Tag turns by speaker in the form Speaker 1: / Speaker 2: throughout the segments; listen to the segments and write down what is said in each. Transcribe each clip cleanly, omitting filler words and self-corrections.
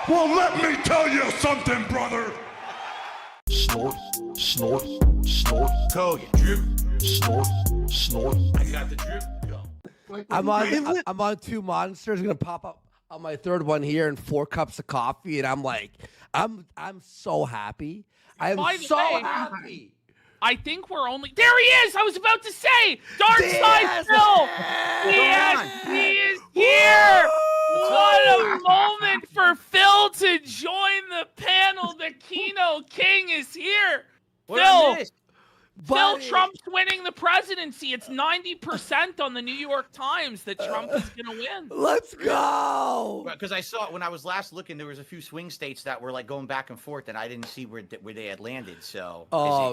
Speaker 1: Well, let me tell you something, brother.
Speaker 2: Snort, snort, snort.
Speaker 1: Code drip.
Speaker 2: Snort, snort.
Speaker 1: I got the drip. Go.
Speaker 3: I'm on two monsters. Gonna pop up on my third one here and 4 cups of coffee, and I'm like, I'm so happy. I am
Speaker 4: By the
Speaker 3: so
Speaker 4: way,
Speaker 3: happy.
Speaker 4: I think we're only. There he is! I was about to say! DSP! Yes, he is here! What a moment for Phil to join the panel. The Kino King is here. Phil, Phil, Trump's winning the presidency. It's 90% on the New York Times that Trump is going to win.
Speaker 3: Let's go.
Speaker 5: Because I saw when I was last looking, there was a few swing states that were like going back and forth, and I didn't see where they had landed. So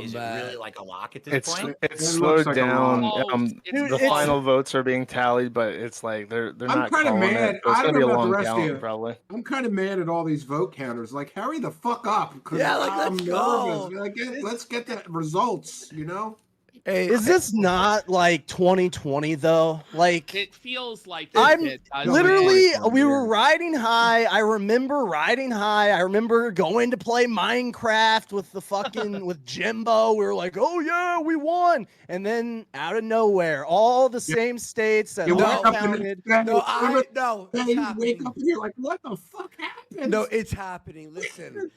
Speaker 5: is it really like a lock at this point?
Speaker 6: It's slowed down.
Speaker 4: The
Speaker 6: final votes are being tallied, but it's like they're not.
Speaker 7: I'm kind of mad. I don't know about the rest of you.
Speaker 6: Probably.
Speaker 7: I'm kind of mad at all these vote counters. Like, hurry the fuck up.
Speaker 3: Yeah, like,
Speaker 7: I'm
Speaker 3: let's go.
Speaker 7: nervous. Like, let's get the results. You know.
Speaker 3: Hey,
Speaker 8: Is this not like 2020 though? Like
Speaker 4: It feels like
Speaker 8: I'm literally, we were riding high. I remember riding high. I remember going to play Minecraft with the fucking with Jimbo. We were like, oh yeah, we won. And then out of nowhere, all the same states that
Speaker 7: You
Speaker 8: all
Speaker 7: wake up
Speaker 8: counted.
Speaker 7: you wake up and you're like, what the fuck happened?
Speaker 3: No, it's happening. Listen,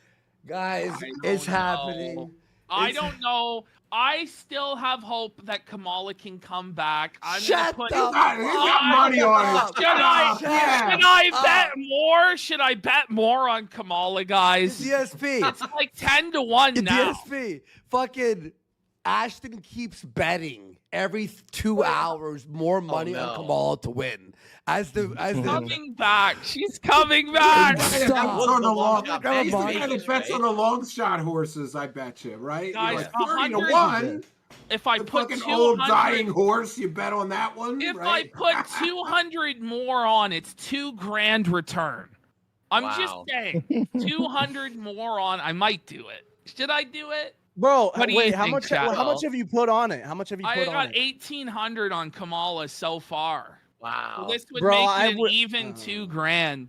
Speaker 3: guys, it's happening.
Speaker 4: I don't know. I still have hope that Kamala can come back. I'm
Speaker 3: Shut
Speaker 4: gonna put.
Speaker 3: the
Speaker 7: He's got money on it.
Speaker 4: Should I bet more? Should I bet more on Kamala, guys?
Speaker 3: DSP.
Speaker 4: It's like 10 to 1 now.
Speaker 3: DSP. Fucking Ashton keeps betting every 2 hours more money on Kamala to win. As the
Speaker 4: Coming back. She's coming back.
Speaker 7: He's on the long
Speaker 5: Right?
Speaker 7: shot horses, I bet you, right?
Speaker 4: Guys,
Speaker 7: You're like 30 to
Speaker 4: 100
Speaker 7: 1.
Speaker 4: If I
Speaker 7: The
Speaker 4: put
Speaker 7: fucking
Speaker 4: 200,
Speaker 7: old dying horse, you bet on that one,
Speaker 4: if
Speaker 7: right?
Speaker 4: I put 200 more on, it's $2,000 return. I'm just saying, 200 more on, I might do it. Should I do it?
Speaker 8: Bro,
Speaker 4: What do
Speaker 8: wait,
Speaker 4: you
Speaker 8: how
Speaker 4: think,
Speaker 8: much?
Speaker 4: Shadow?
Speaker 8: How much have you put on it? How much have you
Speaker 4: I
Speaker 8: put on
Speaker 4: got
Speaker 8: it?
Speaker 4: 1,800 on Kamala so far.
Speaker 5: Wow.
Speaker 4: So this would
Speaker 8: Bro,
Speaker 4: make
Speaker 8: I
Speaker 4: it an
Speaker 8: would-
Speaker 4: even $2,000.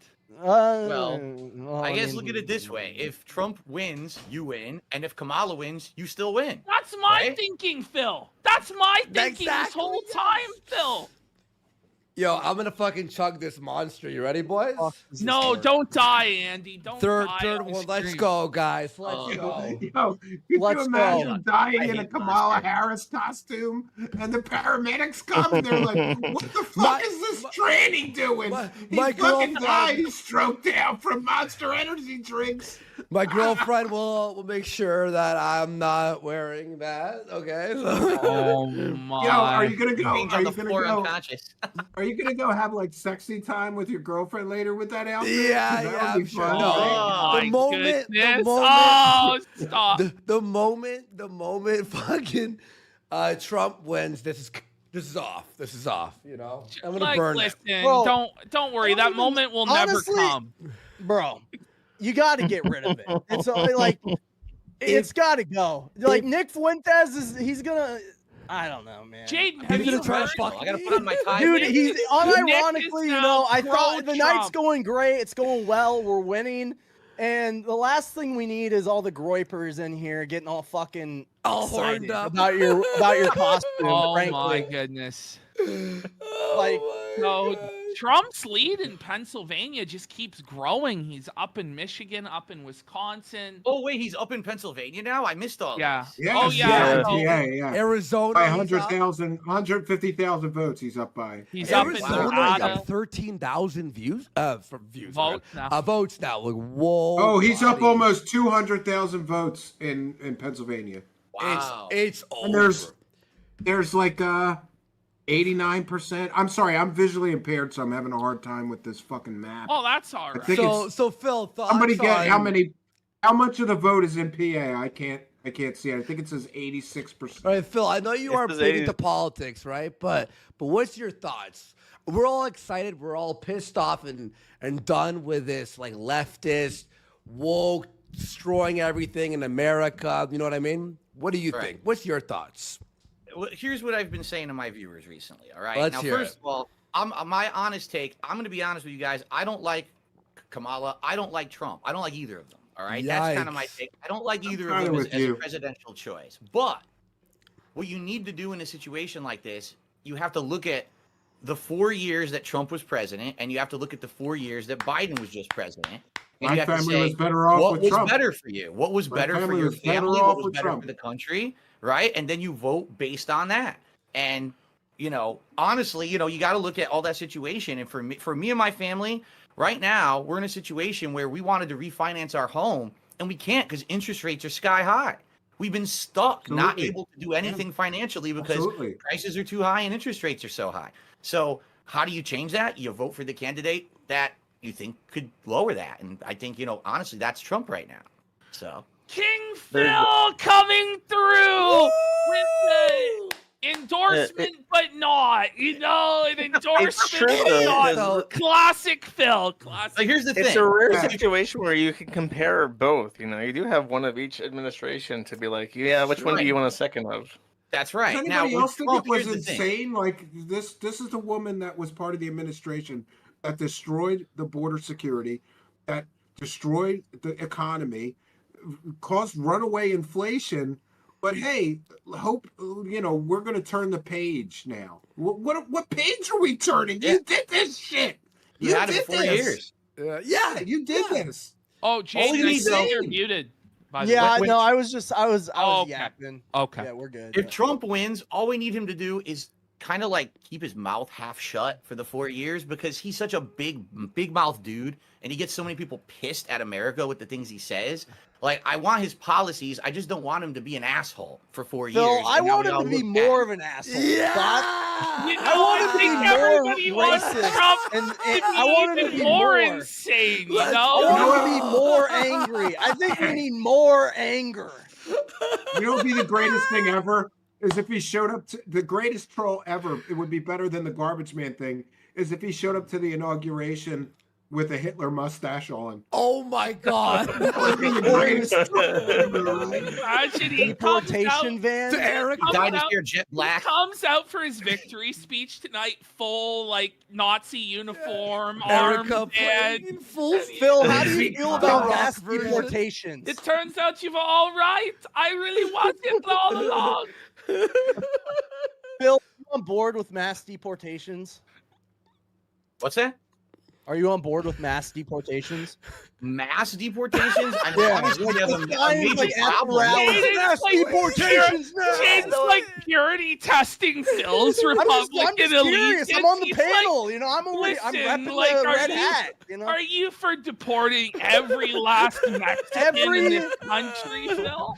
Speaker 5: I guess look at it this way: if Trump wins, you win, and if Kamala wins, you still win.
Speaker 4: That's my
Speaker 5: Right?
Speaker 4: thinking, Phil. That's my thinking this whole time, Phil.
Speaker 3: Yo, I'm gonna fucking chug this monster. You ready, boys?
Speaker 4: No, don't die, Andy. Don't
Speaker 3: Third
Speaker 4: die on
Speaker 3: one.
Speaker 4: the
Speaker 3: Let's
Speaker 4: street.
Speaker 3: go, guys. Let's go.
Speaker 7: Yo, could
Speaker 8: Let's
Speaker 7: you imagine
Speaker 8: go.
Speaker 7: dying
Speaker 5: I
Speaker 7: in a
Speaker 5: hate
Speaker 7: Kamala
Speaker 5: monsters.
Speaker 7: Harris costume and the paramedics come and they're like, what the fuck
Speaker 3: My-
Speaker 7: is this tranny doing?
Speaker 3: my
Speaker 7: He fucking
Speaker 3: girlfriend-
Speaker 7: died. He stroked out from Monster Energy drinks.
Speaker 3: My girlfriend will make sure that I'm not wearing that. Okay.
Speaker 4: Oh my.
Speaker 7: Yo, are you gonna go?
Speaker 5: Being
Speaker 7: Are
Speaker 5: on
Speaker 7: you
Speaker 5: the
Speaker 7: gonna
Speaker 5: floor
Speaker 7: go?
Speaker 5: unconscious.
Speaker 7: Are you gonna go have like sexy time with your girlfriend later with that outfit?
Speaker 3: Yeah,
Speaker 7: That
Speaker 3: yeah,
Speaker 7: would
Speaker 3: I'm
Speaker 7: be
Speaker 3: sure.
Speaker 7: fun,
Speaker 3: No.
Speaker 7: right?
Speaker 4: Oh,
Speaker 3: The
Speaker 4: my
Speaker 3: moment- the
Speaker 4: goodness.
Speaker 3: moment-
Speaker 4: Oh, stop.
Speaker 3: the moment fucking Trump wins, this is off. This is off. You know, I'm gonna
Speaker 4: Like,
Speaker 3: burn
Speaker 4: listen,
Speaker 3: it.
Speaker 8: Bro,
Speaker 4: don't worry. That moment will never
Speaker 8: honestly-
Speaker 4: come.
Speaker 8: Bro, you got to get rid of it. It's like it's got to go. Like Nick Fuentes he's gonna. I don't know, man.
Speaker 4: Jaden, have
Speaker 3: He's
Speaker 4: you
Speaker 3: gonna try to
Speaker 4: heard?
Speaker 3: fuck
Speaker 5: I gotta put on my tie.
Speaker 8: Dude,
Speaker 5: man.
Speaker 8: he's
Speaker 4: Nick
Speaker 8: unironically,
Speaker 4: is
Speaker 8: you
Speaker 4: now
Speaker 8: know, I thought the night's
Speaker 4: pro-Trump.
Speaker 8: going great. It's going well. We're winning. And the last thing we need is all the groypers in here getting all fucking
Speaker 3: All
Speaker 8: excited
Speaker 3: horned up.
Speaker 8: about your costume.
Speaker 4: Oh
Speaker 8: frankly.
Speaker 4: my goodness.
Speaker 8: Like,
Speaker 4: So Trump's lead in Pennsylvania just keeps growing. He's up in Michigan, up in Wisconsin.
Speaker 5: Oh wait, he's up in Pennsylvania now. I missed all
Speaker 4: Yeah.
Speaker 5: this.
Speaker 7: Yes,
Speaker 4: Oh, yeah.
Speaker 7: yeah, yeah.
Speaker 3: Arizona.
Speaker 7: By
Speaker 3: he's up.
Speaker 7: 150,000 votes, he's up by.
Speaker 4: He's up in
Speaker 3: Arizona, he's
Speaker 4: Nevada.
Speaker 3: up 13,000 views. From views.
Speaker 4: Votes
Speaker 3: right?
Speaker 4: now.
Speaker 3: Votes now. Like, whoa.
Speaker 7: Oh, he's up
Speaker 3: buddy.
Speaker 7: almost 200,000 votes in Pennsylvania.
Speaker 5: Wow.
Speaker 3: It's
Speaker 7: And
Speaker 3: over.
Speaker 7: there's like 89%. I'm sorry, I'm visually impaired, so I'm having a hard time with this fucking map.
Speaker 4: Oh, that's all
Speaker 7: I
Speaker 4: right.
Speaker 7: think
Speaker 3: So Phil, thoughts
Speaker 7: Somebody get
Speaker 3: on-
Speaker 7: how much of the vote is in PA? I can't see it. I think it says 86%.
Speaker 3: All right, Phil, I know you
Speaker 6: It
Speaker 3: aren't
Speaker 6: says
Speaker 3: big
Speaker 6: 80.
Speaker 3: into politics, right? But what's your thoughts? We're all excited. We're all pissed off and done with this like leftist, woke, destroying everything in America. You know what I mean? What do you
Speaker 5: Right.
Speaker 3: think? What's your thoughts?
Speaker 5: Well, here's what I've been saying to my viewers recently. All right.
Speaker 3: Let's
Speaker 5: now,
Speaker 3: hear
Speaker 5: first of all, my honest take. I'm going to be honest with you guys. I don't like Kamala. I don't like Trump. I don't like either of them. All right, that's kind of my
Speaker 3: Yikes.
Speaker 5: take. I don't like either of
Speaker 7: kinda
Speaker 5: them
Speaker 7: with
Speaker 5: as a
Speaker 7: you.
Speaker 5: presidential choice. But what you need to do in a situation like this, you have to look at the 4 years that Trump was president, and you have to look at the 4 years that Biden was just president. And
Speaker 7: My
Speaker 5: you have to
Speaker 7: family
Speaker 5: say,
Speaker 7: was better off
Speaker 5: what
Speaker 7: with
Speaker 5: was
Speaker 7: Trump.
Speaker 5: better for you? What was
Speaker 7: My
Speaker 5: better for
Speaker 7: family
Speaker 5: your
Speaker 7: was better
Speaker 5: family?
Speaker 7: off
Speaker 5: What was
Speaker 7: with
Speaker 5: better
Speaker 7: Trump.
Speaker 5: for the country? Right? And then you vote based on that. And, you know, honestly, you know, you got to look at all that situation. And for me and my family, right now, we're in a situation where we wanted to refinance our home, and we can't because interest rates are sky high. We've been stuck, not
Speaker 7: Absolutely.
Speaker 5: able to do anything financially because
Speaker 7: Absolutely.
Speaker 5: prices are too high and interest rates are so high. So how do you change that? You vote for the candidate that you think could lower that. And I think, you know, honestly, that's Trump right now. So
Speaker 4: King Phil coming through with the endorsement, but not. You know, an endorsement,
Speaker 6: true,
Speaker 4: but
Speaker 6: though,
Speaker 4: not.
Speaker 6: 'cause
Speaker 4: Classic Phil. Classic.
Speaker 5: but here's the
Speaker 6: It's
Speaker 5: thing.
Speaker 6: a rare
Speaker 7: Yeah.
Speaker 6: situation where you can compare both. You know, you do have one of each administration to be like, yeah, which one do you
Speaker 5: Right.
Speaker 6: want a second of?
Speaker 5: That's
Speaker 7: Does
Speaker 5: right. Now,
Speaker 7: anybody
Speaker 5: with
Speaker 7: else think
Speaker 5: Trump,
Speaker 7: it was
Speaker 5: here's the thing.
Speaker 7: insane? Like this is the woman that was part of the administration that destroyed the border security, that destroyed the economy, caused runaway inflation. But hey, hope you know we're going to turn the page now. What page are we turning?
Speaker 5: Yeah.
Speaker 7: You did this shit.
Speaker 5: You had it for 4 years.
Speaker 7: Yeah, you did this.
Speaker 4: Oh, Jaden,
Speaker 5: you
Speaker 4: I
Speaker 5: need,
Speaker 4: see
Speaker 5: though-
Speaker 4: you're muted. By the
Speaker 8: Yeah,
Speaker 4: way.
Speaker 8: no, I was
Speaker 4: Oh, okay.
Speaker 8: yapping.
Speaker 4: Okay.
Speaker 8: Yeah, we're good.
Speaker 5: If Trump wins, all we need him to do is kind of like keep his mouth half shut for the 4 years because he's such a big mouth dude and he gets so many people pissed at America with the things he says. Like, I want his policies. I just don't want him to be an asshole for 4
Speaker 8: Phil,
Speaker 5: years.
Speaker 8: I
Speaker 5: and now
Speaker 8: want
Speaker 5: we
Speaker 8: him
Speaker 5: all
Speaker 8: to be
Speaker 5: look
Speaker 8: more
Speaker 5: bad.
Speaker 8: of an asshole.
Speaker 3: Yeah.
Speaker 4: You know,
Speaker 8: I want him to
Speaker 4: think
Speaker 8: be more
Speaker 4: everybody wants
Speaker 8: racist,
Speaker 4: Trump
Speaker 8: and
Speaker 4: to be
Speaker 8: I want him to
Speaker 4: even
Speaker 8: be
Speaker 4: more
Speaker 8: more.
Speaker 4: insane. You
Speaker 3: Let's
Speaker 4: know.
Speaker 8: I want
Speaker 7: know
Speaker 8: him to be more angry. I think we need more anger.
Speaker 7: You know what would be the greatest thing ever? Is if he showed up to the greatest troll ever. It would be better than the garbage man thing. Is if he showed up to the inauguration with a Hitler mustache on.
Speaker 3: Oh my God.
Speaker 7: That would be the greatest troll ever, right?
Speaker 4: Imagine he comes out.
Speaker 8: Deportation van.
Speaker 3: Eric,
Speaker 5: He dyed his
Speaker 4: out-
Speaker 5: hair jet black.
Speaker 4: He comes out for his victory speech tonight, full like Nazi uniform,
Speaker 3: Erica
Speaker 4: armband.
Speaker 3: playing in full.
Speaker 8: Phil, how do you feel about
Speaker 3: Rock
Speaker 8: mass
Speaker 3: version.
Speaker 8: deportations?
Speaker 4: It turns out you were all right. I really was it all along.
Speaker 8: Phil, are you on board with mass deportations?
Speaker 5: What's that?
Speaker 8: Are you on board with mass deportations?
Speaker 5: Mass deportations? I mean,
Speaker 8: Yeah,
Speaker 5: obviously we have a
Speaker 8: signs,
Speaker 5: major
Speaker 8: like, at the
Speaker 5: problem.
Speaker 8: rallies.
Speaker 4: Jaden's
Speaker 8: Mass
Speaker 4: like
Speaker 8: deportations now.
Speaker 4: Jaden's like purity testing Phil's
Speaker 8: I'm just
Speaker 4: Republican
Speaker 8: curious.
Speaker 4: allegiance.
Speaker 8: I'm on the
Speaker 4: He's like,
Speaker 8: panel. You know, I'm
Speaker 4: listen,
Speaker 8: repping
Speaker 4: like,
Speaker 8: the
Speaker 4: are
Speaker 8: red
Speaker 4: you-
Speaker 8: hat. You know,
Speaker 4: Are you for deporting every last Mexican in this country, Phil?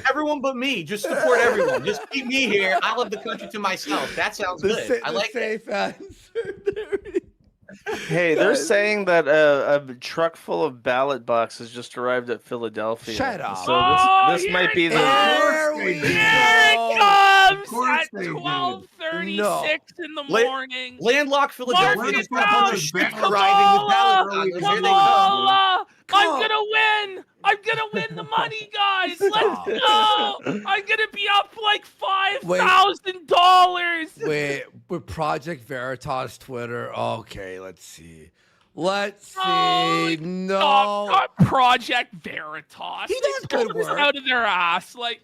Speaker 5: Everyone but me. Just support everyone. Just keep me here. I'll have the country to myself. That sounds good. I like that.
Speaker 3: safe answer.
Speaker 6: Hey, they're saying that a truck full of ballot boxes just arrived at Philadelphia.
Speaker 3: Shut up.
Speaker 6: So
Speaker 4: Oh,
Speaker 6: this
Speaker 4: here
Speaker 6: might be
Speaker 4: it
Speaker 6: the.
Speaker 3: There we
Speaker 7: Here
Speaker 4: Here
Speaker 3: go.
Speaker 4: it comes
Speaker 7: course
Speaker 4: at
Speaker 7: they did.
Speaker 4: 12:36 in the
Speaker 5: Let-
Speaker 4: morning.
Speaker 5: Landlocked Philadelphia.
Speaker 4: Mark
Speaker 5: There's
Speaker 4: it
Speaker 5: a bunch
Speaker 4: down.
Speaker 5: of shit
Speaker 7: Kamala,
Speaker 5: arriving with ballot boxes. Here they come.
Speaker 4: Kamala, I'm
Speaker 3: Come.
Speaker 4: gonna win. I'm gonna win the money, guys. Let's
Speaker 3: Stop.
Speaker 4: go. I'm gonna be up like $5,000.
Speaker 3: Wait, with Project Veritas Twitter. Okay, let's see. Let's see.
Speaker 4: Oh,
Speaker 3: No.
Speaker 4: Not Project Veritas.
Speaker 3: He does
Speaker 4: They
Speaker 3: good
Speaker 4: pulled this
Speaker 3: work.
Speaker 4: out of their ass. Like,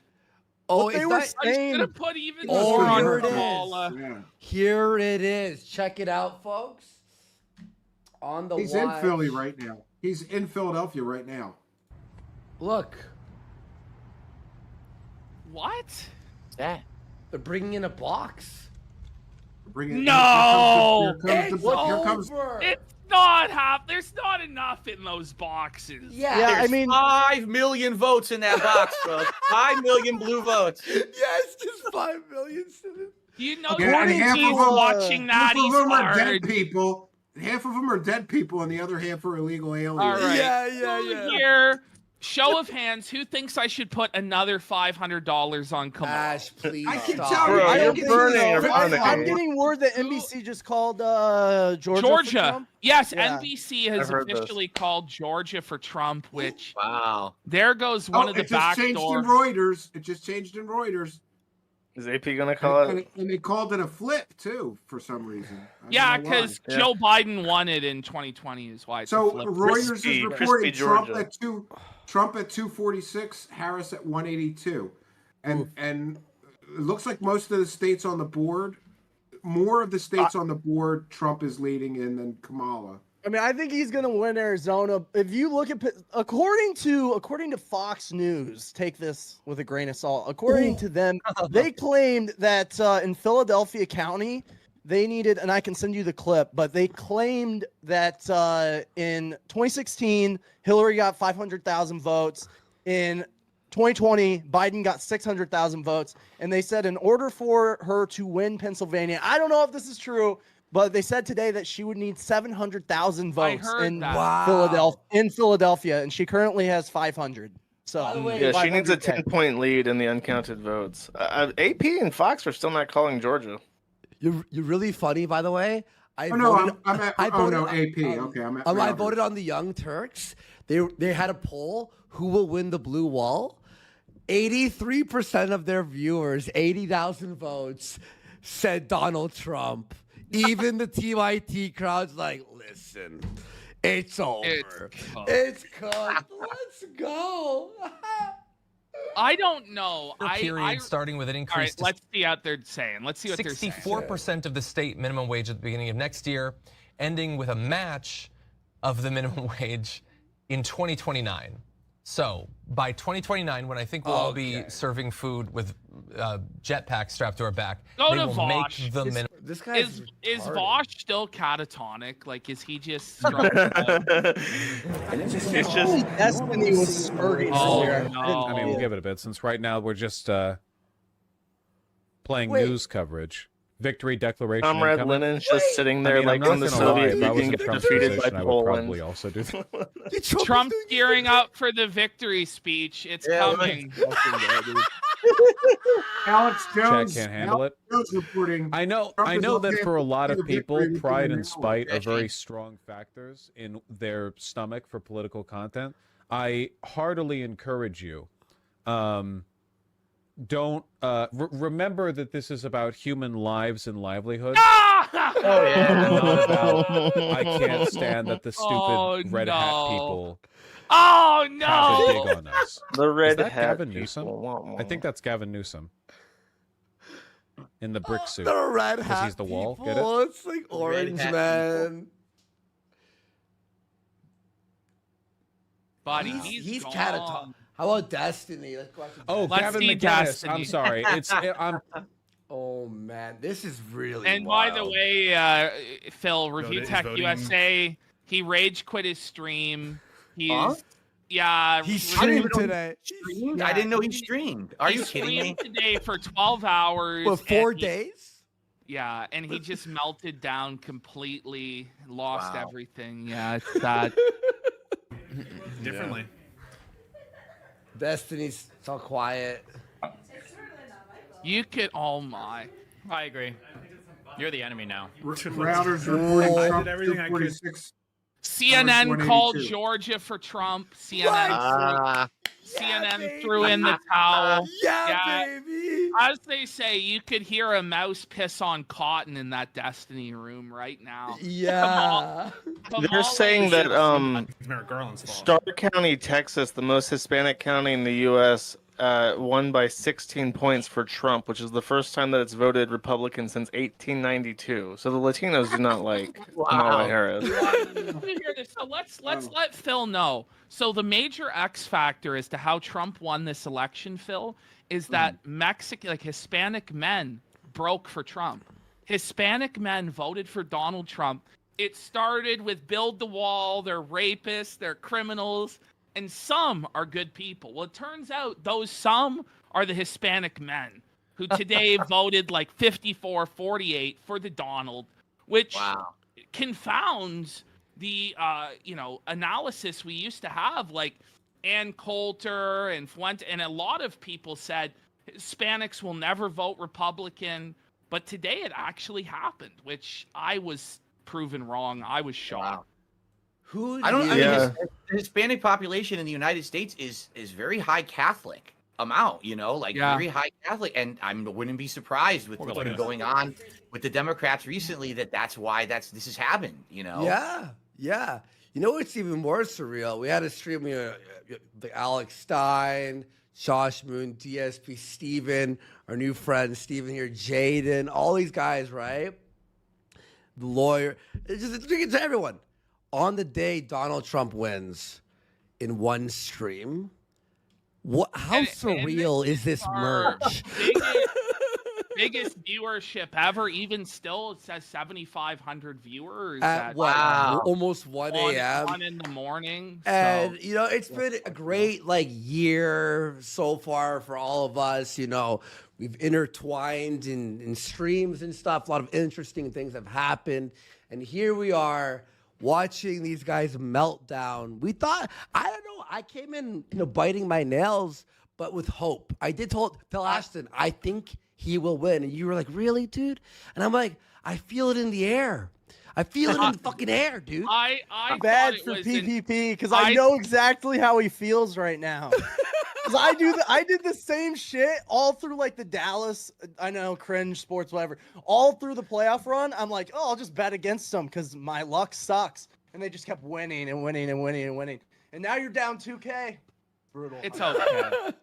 Speaker 3: Oh,
Speaker 8: What they
Speaker 3: it's
Speaker 8: were
Speaker 3: not,
Speaker 4: I'm just
Speaker 8: saying.
Speaker 4: gonna put even
Speaker 3: Oh,
Speaker 4: more on
Speaker 3: here it is.
Speaker 4: Kamala.
Speaker 7: Yeah.
Speaker 3: here it is. Check it out, folks. On the
Speaker 7: He's
Speaker 3: watch.
Speaker 7: in Philly right now. He's in Philadelphia right now.
Speaker 3: Look,
Speaker 4: What?
Speaker 5: That.
Speaker 3: they're bringing in a box.
Speaker 7: Bring
Speaker 4: No!
Speaker 7: Here
Speaker 3: It's
Speaker 7: comes
Speaker 3: over.
Speaker 4: It's not half. There's not enough in those boxes.
Speaker 3: Yeah.
Speaker 8: Yeah, I
Speaker 5: There's
Speaker 8: mean-
Speaker 5: 5 million votes in that box, folks. 5 million blue votes.
Speaker 3: Yes, just 5 million citizens.
Speaker 4: You know,
Speaker 7: Yeah, and half
Speaker 4: he's
Speaker 7: of them-
Speaker 4: watching that.
Speaker 7: half of
Speaker 4: He's
Speaker 7: them are dead
Speaker 4: hard.
Speaker 7: people. Half of them are dead people, and the other half are illegal aliens.
Speaker 4: All right.
Speaker 3: Yeah.
Speaker 4: Here, show of hands. Who thinks I should put another $500 on Kamala?
Speaker 3: Ash, please
Speaker 7: I can
Speaker 3: stop.
Speaker 7: tell you.
Speaker 6: Bro,
Speaker 7: I
Speaker 6: you're
Speaker 7: don't get
Speaker 6: burning
Speaker 7: you,
Speaker 6: your
Speaker 7: though.
Speaker 6: phone
Speaker 8: I'm
Speaker 6: again.
Speaker 8: getting word that NBC just called Georgia. for Trump.
Speaker 4: Yes,
Speaker 8: Yeah.
Speaker 4: NBC has
Speaker 6: I've heard this.
Speaker 4: officially called Georgia for Trump, which
Speaker 5: Wow.
Speaker 4: there goes one of the
Speaker 7: It just
Speaker 4: back
Speaker 7: changed
Speaker 4: door.
Speaker 7: in Reuters. It just changed in Reuters.
Speaker 6: Is AP gonna call
Speaker 7: And,
Speaker 6: it?
Speaker 7: and they called it a flip too for some reason. I don't
Speaker 4: Yeah,
Speaker 7: know why.
Speaker 4: because Joe Biden won it in 2020 is why it's a
Speaker 7: So
Speaker 4: flip.
Speaker 7: Reuters
Speaker 6: Crispy-
Speaker 7: is reporting
Speaker 6: crispy Georgia.
Speaker 7: Trump at 246, Harris at 182, and it looks like most of the states on the board, more of the states on the board, Trump is leading in than Kamala.
Speaker 8: I mean, I think he's gonna win Arizona. If you look at according to Fox News, take this with a grain of salt. According to them, they claimed that in Philadelphia County, they needed, and I can send you the clip, but they claimed that in 2016, Hillary got 500,000 votes. In 2020, Biden got 600,000 votes, and they said in order for her to win Pennsylvania, I don't know if this is true. But they said today that she would need 700,000 votes in Philadelphia, and she currently has 500. So
Speaker 6: Yeah, she needs a 10-point lead in the uncounted votes. AP and Fox are still not calling Georgia.
Speaker 3: You're really funny, by the way.
Speaker 7: I
Speaker 3: voted
Speaker 7: AP. Okay, I'm at.
Speaker 3: I voted on the Young Turks. They had a poll: who will win the blue wall? 83% of their viewers, 80,000 votes, said Donald Trump. Even the TYT crowd's like, listen, it's over. It's cooked. Let's go.
Speaker 4: I don't know.
Speaker 9: Period, starting with an
Speaker 4: All right,
Speaker 9: increase to
Speaker 4: let's see what they're saying. Let's see what they're saying.
Speaker 9: 64% of the state minimum wage at the beginning of next year, ending with a match of the minimum wage in 2029. So by 2029, when I think we'll all be serving food with jetpacks strapped to our back,
Speaker 4: Go
Speaker 9: they
Speaker 4: to
Speaker 9: will
Speaker 4: Vosh.
Speaker 9: make the minimum.
Speaker 3: This guy
Speaker 4: Is Vosh still catatonic? Like, is he just?
Speaker 6: It's just
Speaker 8: Destiny was spurting earlier.
Speaker 4: no.
Speaker 10: I mean, we'll give it a bit since right now we're just playing
Speaker 3: Wait.
Speaker 10: news coverage. Victory declaration.
Speaker 6: Comrade
Speaker 10: incoming.
Speaker 6: Lenin's just sitting there
Speaker 10: I mean,
Speaker 6: like
Speaker 10: I'm
Speaker 6: when the
Speaker 10: not gonna lie,
Speaker 6: Soviet
Speaker 10: if I was
Speaker 6: Union
Speaker 10: in
Speaker 6: got
Speaker 10: Trump's
Speaker 6: defeated by
Speaker 10: position, I would probably
Speaker 6: Poland.
Speaker 10: also do that.
Speaker 4: Trump's gearing up for the victory speech. It's coming.
Speaker 7: Alex Jones
Speaker 10: Chat can't handle it.
Speaker 7: Jones reporting.
Speaker 10: I know that for a lot of people, pride and spite are very strong factors in their stomach for political content. I heartily encourage you, don't remember that this is about human lives and livelihood.
Speaker 5: Oh yeah.
Speaker 10: Not about, I can't stand that the stupid red hat people
Speaker 4: Oh
Speaker 10: have a
Speaker 4: no!
Speaker 10: dig on us.
Speaker 6: The red
Speaker 10: Is that
Speaker 6: hat
Speaker 10: Gavin Newsom?
Speaker 6: people.
Speaker 10: I think that's Gavin Newsom in the brick suit.
Speaker 3: The red
Speaker 10: 'Cause
Speaker 3: hat
Speaker 10: he's the wall.
Speaker 3: people.
Speaker 10: Get it?
Speaker 3: It's like orange
Speaker 5: hat
Speaker 3: man.
Speaker 4: Buddy,
Speaker 3: He's
Speaker 4: gone.
Speaker 3: catatonic. How about Destiny? Let's go after
Speaker 10: Oh,
Speaker 4: Let's
Speaker 10: Gavin
Speaker 4: see
Speaker 10: McGinnis.
Speaker 4: Destiny.
Speaker 10: I'm sorry. I'm
Speaker 3: Oh man, this is really.
Speaker 4: And by the
Speaker 3: wild.
Speaker 4: way, Phil, Review
Speaker 1: He's
Speaker 4: Tech
Speaker 1: voting.
Speaker 4: USA, he rage quit his stream. He's
Speaker 5: Huh?
Speaker 4: yeah.
Speaker 3: He
Speaker 5: I didn't
Speaker 3: streamed
Speaker 5: even know he
Speaker 3: today.
Speaker 5: streamed. I didn't know he streamed. Are you kidding me?
Speaker 4: streamed today for 12 hours.
Speaker 3: What, 4
Speaker 4: and
Speaker 3: days?
Speaker 4: Yeah, and he just melted down completely, lost
Speaker 5: Wow.
Speaker 4: everything. Yeah, it's sad.
Speaker 1: Differently.
Speaker 3: Destiny's so quiet.
Speaker 4: You could, oh my.
Speaker 11: I agree. You're the enemy now.
Speaker 7: Routers reporting
Speaker 1: I
Speaker 7: Trump
Speaker 1: did everything I could.
Speaker 7: 246.
Speaker 4: CNN called
Speaker 7: 182.
Speaker 4: Georgia for Trump. CNN,
Speaker 5: Ah.
Speaker 4: CNN threw in the towel.
Speaker 3: Yeah, baby.
Speaker 4: As they say, you could hear a mouse piss on cotton in that Destiny room right now.
Speaker 3: Yeah.
Speaker 6: They're saying that
Speaker 1: It's Merrick Garland's fault.
Speaker 6: Starr County, Texas, the most Hispanic county in the U.S., won by 16 points for Trump, which is the first time that it's voted Republican since 1892. So the Latinos do not like Kamala Harris.
Speaker 4: So let's let Phil know. So the major X factor as to how Trump won this election, Phil, is that Mexican, like Hispanic men broke for Trump. Hispanic men voted for Donald Trump. It started with build the wall, they're rapists, they're criminals, and some are good people. Well, it turns out those some are the Hispanic men who today voted like 54-48 for the Donald, which confounds the analysis we used to have, like Ann Coulter and Fuente, and a lot of people said Hispanics will never vote Republican, but today it actually happened, which I was proven wrong. I was shocked.
Speaker 3: Who?
Speaker 5: I don't. I
Speaker 6: Yeah.
Speaker 5: mean, the Hispanic population in the United States is very high Catholic, amount, you know, like
Speaker 4: Yeah.
Speaker 5: very high Catholic. And I wouldn't be surprised with what's been going on with the Democrats recently that's why this has happened, you know?
Speaker 3: Yeah, yeah. You know what's even more surreal? We had a stream with Alex Stein, Josh Moon, DSP, Steven, our new friend Steven here, Jaden, all these guys, right? The lawyer. It's to everyone. On the day Donald Trump wins in one stream, how surreal is this merge?
Speaker 4: Biggest viewership ever. Even still, it says 7,500 viewers
Speaker 3: At what?
Speaker 5: Wow.
Speaker 3: Almost 1 a.m.
Speaker 4: 1 in the morning.
Speaker 3: And
Speaker 4: So,
Speaker 3: you know, it's been a great year so far for all of us. You know, we've intertwined in streams and stuff. A lot of interesting things have happened, and here we are watching these guys melt down. We thought, I don't know, I came in, biting my nails, but with hope. I did tell Ashton, I think he will win. And you were like, really, dude? And I'm like, I feel it in the air. I feel it in the fucking air, dude.
Speaker 4: I
Speaker 8: Bad
Speaker 4: thought it
Speaker 8: for
Speaker 4: was
Speaker 8: PPP because I know exactly how he feels right now. Because I did the same shit all through the Dallas, I know, cringe sports, whatever. All through the playoff run, I'm like, oh, I'll just bet against them because my luck sucks. And they just kept winning and winning and winning and winning. And now you're down 2K. Brutal.
Speaker 4: It's okay.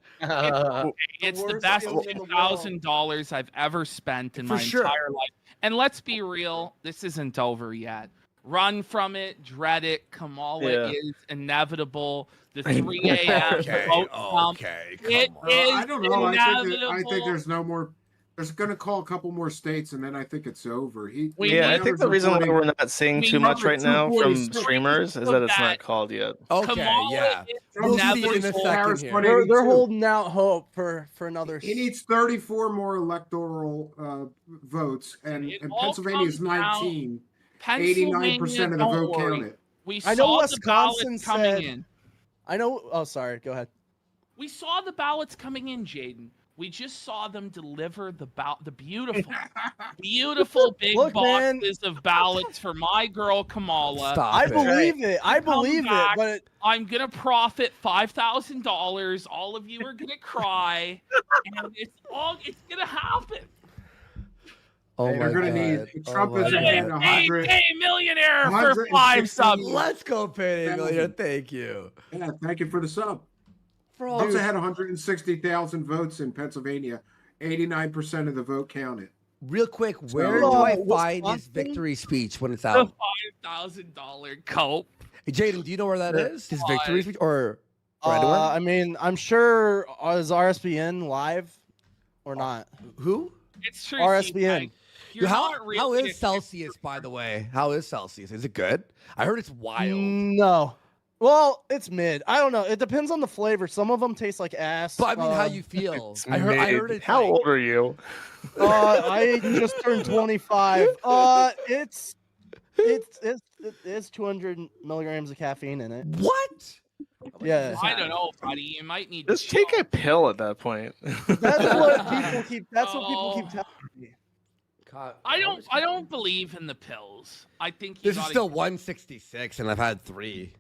Speaker 4: It's the best $2,000 I've ever spent in my entire life. And let's be real, this isn't over yet. Run from it, dread it. Kamala is inevitable. The 3 a.m.
Speaker 3: Okay,
Speaker 4: It is
Speaker 7: I don't know.
Speaker 4: inevitable.
Speaker 7: I think there's no more. There's going to call a couple more states, and then I think it's over.
Speaker 6: I think the reason why we're not seeing too much right now from streamers is that it's not called yet.
Speaker 3: Okay,
Speaker 4: Kamala
Speaker 3: yeah.
Speaker 4: is
Speaker 3: We'll see in a second here.
Speaker 8: They're holding out hope for another.
Speaker 7: He needs 34 more electoral votes, and Pennsylvania is 19. 89% of the vote counted.
Speaker 4: I know
Speaker 8: Wisconsin
Speaker 4: coming in.
Speaker 8: I know. Oh, sorry. Go ahead.
Speaker 4: We saw the ballots coming in, Jaden. We just saw them deliver the beautiful, beautiful big boxes of ballots for my girl Kamala.
Speaker 8: I believe it. I believe it. But
Speaker 4: I'm gonna profit $5,000. All of you are gonna cry, and it's gonna happen.
Speaker 3: Oh
Speaker 7: They're going to need Trump is
Speaker 4: Hey,
Speaker 7: ahead 100.
Speaker 4: Payday millionaire for 5 subs.
Speaker 3: Let's go, Payday Millionaire. Thank you.
Speaker 7: Yeah, thank you for the sub. Trump's ahead 160,000 votes in Pennsylvania. 89% of the vote counted.
Speaker 3: Real quick, where do I find his victory speech when it's out?
Speaker 4: The $5,000 cope.
Speaker 3: Hey, Jaden, do you know where that is? His victory speech, or
Speaker 8: I mean, I'm sure is RSBN live or not?
Speaker 3: Who?
Speaker 4: It's true.
Speaker 8: RSBN.
Speaker 3: How is Celsius, by the way? How is Celsius? Is it good? I heard it's wild.
Speaker 8: No. Well, it's mid. I don't know. It depends on the flavor. Some of them taste like ass.
Speaker 3: But I mean, how you feel? I heard it's
Speaker 6: How old are you?
Speaker 8: I just turned 25. It's 200 milligrams of caffeine in it.
Speaker 3: What?
Speaker 8: Yeah.
Speaker 4: I don't know, buddy. You might need
Speaker 6: Just take a pill at that point.
Speaker 8: That's what people keep. That's what people keep telling me.
Speaker 4: I don't believe in the pills. I think
Speaker 3: this is still 166, and I've had 3,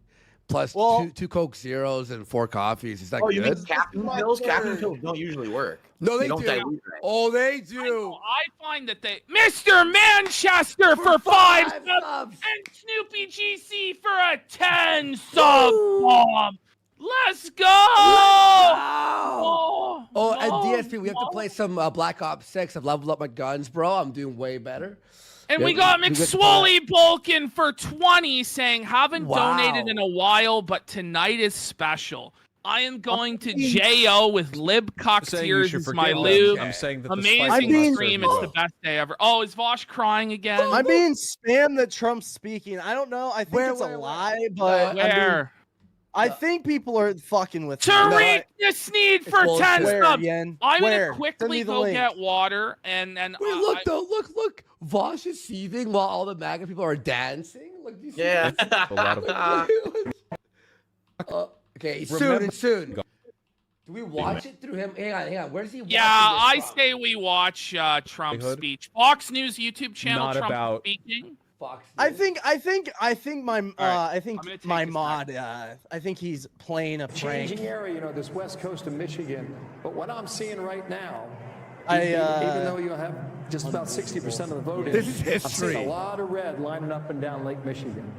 Speaker 3: plus two Coke Zeros and 4 coffees. Is that good?
Speaker 5: You mean caffeine pills? Caffeine pills don't usually work.
Speaker 3: No, they
Speaker 5: don't
Speaker 3: do.
Speaker 5: dilute right.
Speaker 3: Oh, they do.
Speaker 4: I find that Mr. Manchester for 5 subs and Snoopy GC for a 10 sub bomb. Let's go!
Speaker 3: Wow. And DSP, we have to play some Black Ops 6. I've leveled up my guns, bro. I'm doing way better.
Speaker 4: And we got McSwoley Bulkin for 20 saying, haven't donated in a while, but tonight is special. I am going to JO with Lib Cocksears as my lube.
Speaker 10: I'm saying that
Speaker 4: amazing stream. It's the best day ever. Oh, is Vosh crying again?
Speaker 8: I'm being spammed that Trump's speaking. I don't know. I think it's a lie, but
Speaker 4: where?
Speaker 8: I think people are fucking with
Speaker 4: Tariq Sneed for 10 subs.
Speaker 8: Yen?
Speaker 4: I'm gonna quickly go get water and
Speaker 3: wait, look though, look. Vosh is seething while all the MAGA people are dancing. Look, do you see
Speaker 6: a lot
Speaker 3: of okay, soon. Do we watch it through him? Hang on. Where's he?
Speaker 4: Yeah, I say we watch Trump's speech. Fox News YouTube channel.
Speaker 10: Not
Speaker 4: Trump
Speaker 10: about
Speaker 4: speaking.
Speaker 3: Fox
Speaker 8: I
Speaker 3: News.
Speaker 8: think my
Speaker 4: right, I'm gonna take
Speaker 8: my
Speaker 4: his
Speaker 8: mod. I think he's playing a prank.
Speaker 12: Changing area, you know, this west coast of Michigan. But what I'm seeing right now,
Speaker 8: I,
Speaker 12: even though you have just about 60% of the vote,
Speaker 3: This is
Speaker 12: I'm
Speaker 3: history.
Speaker 12: seeing a lot of red lining up and down Lake Michigan.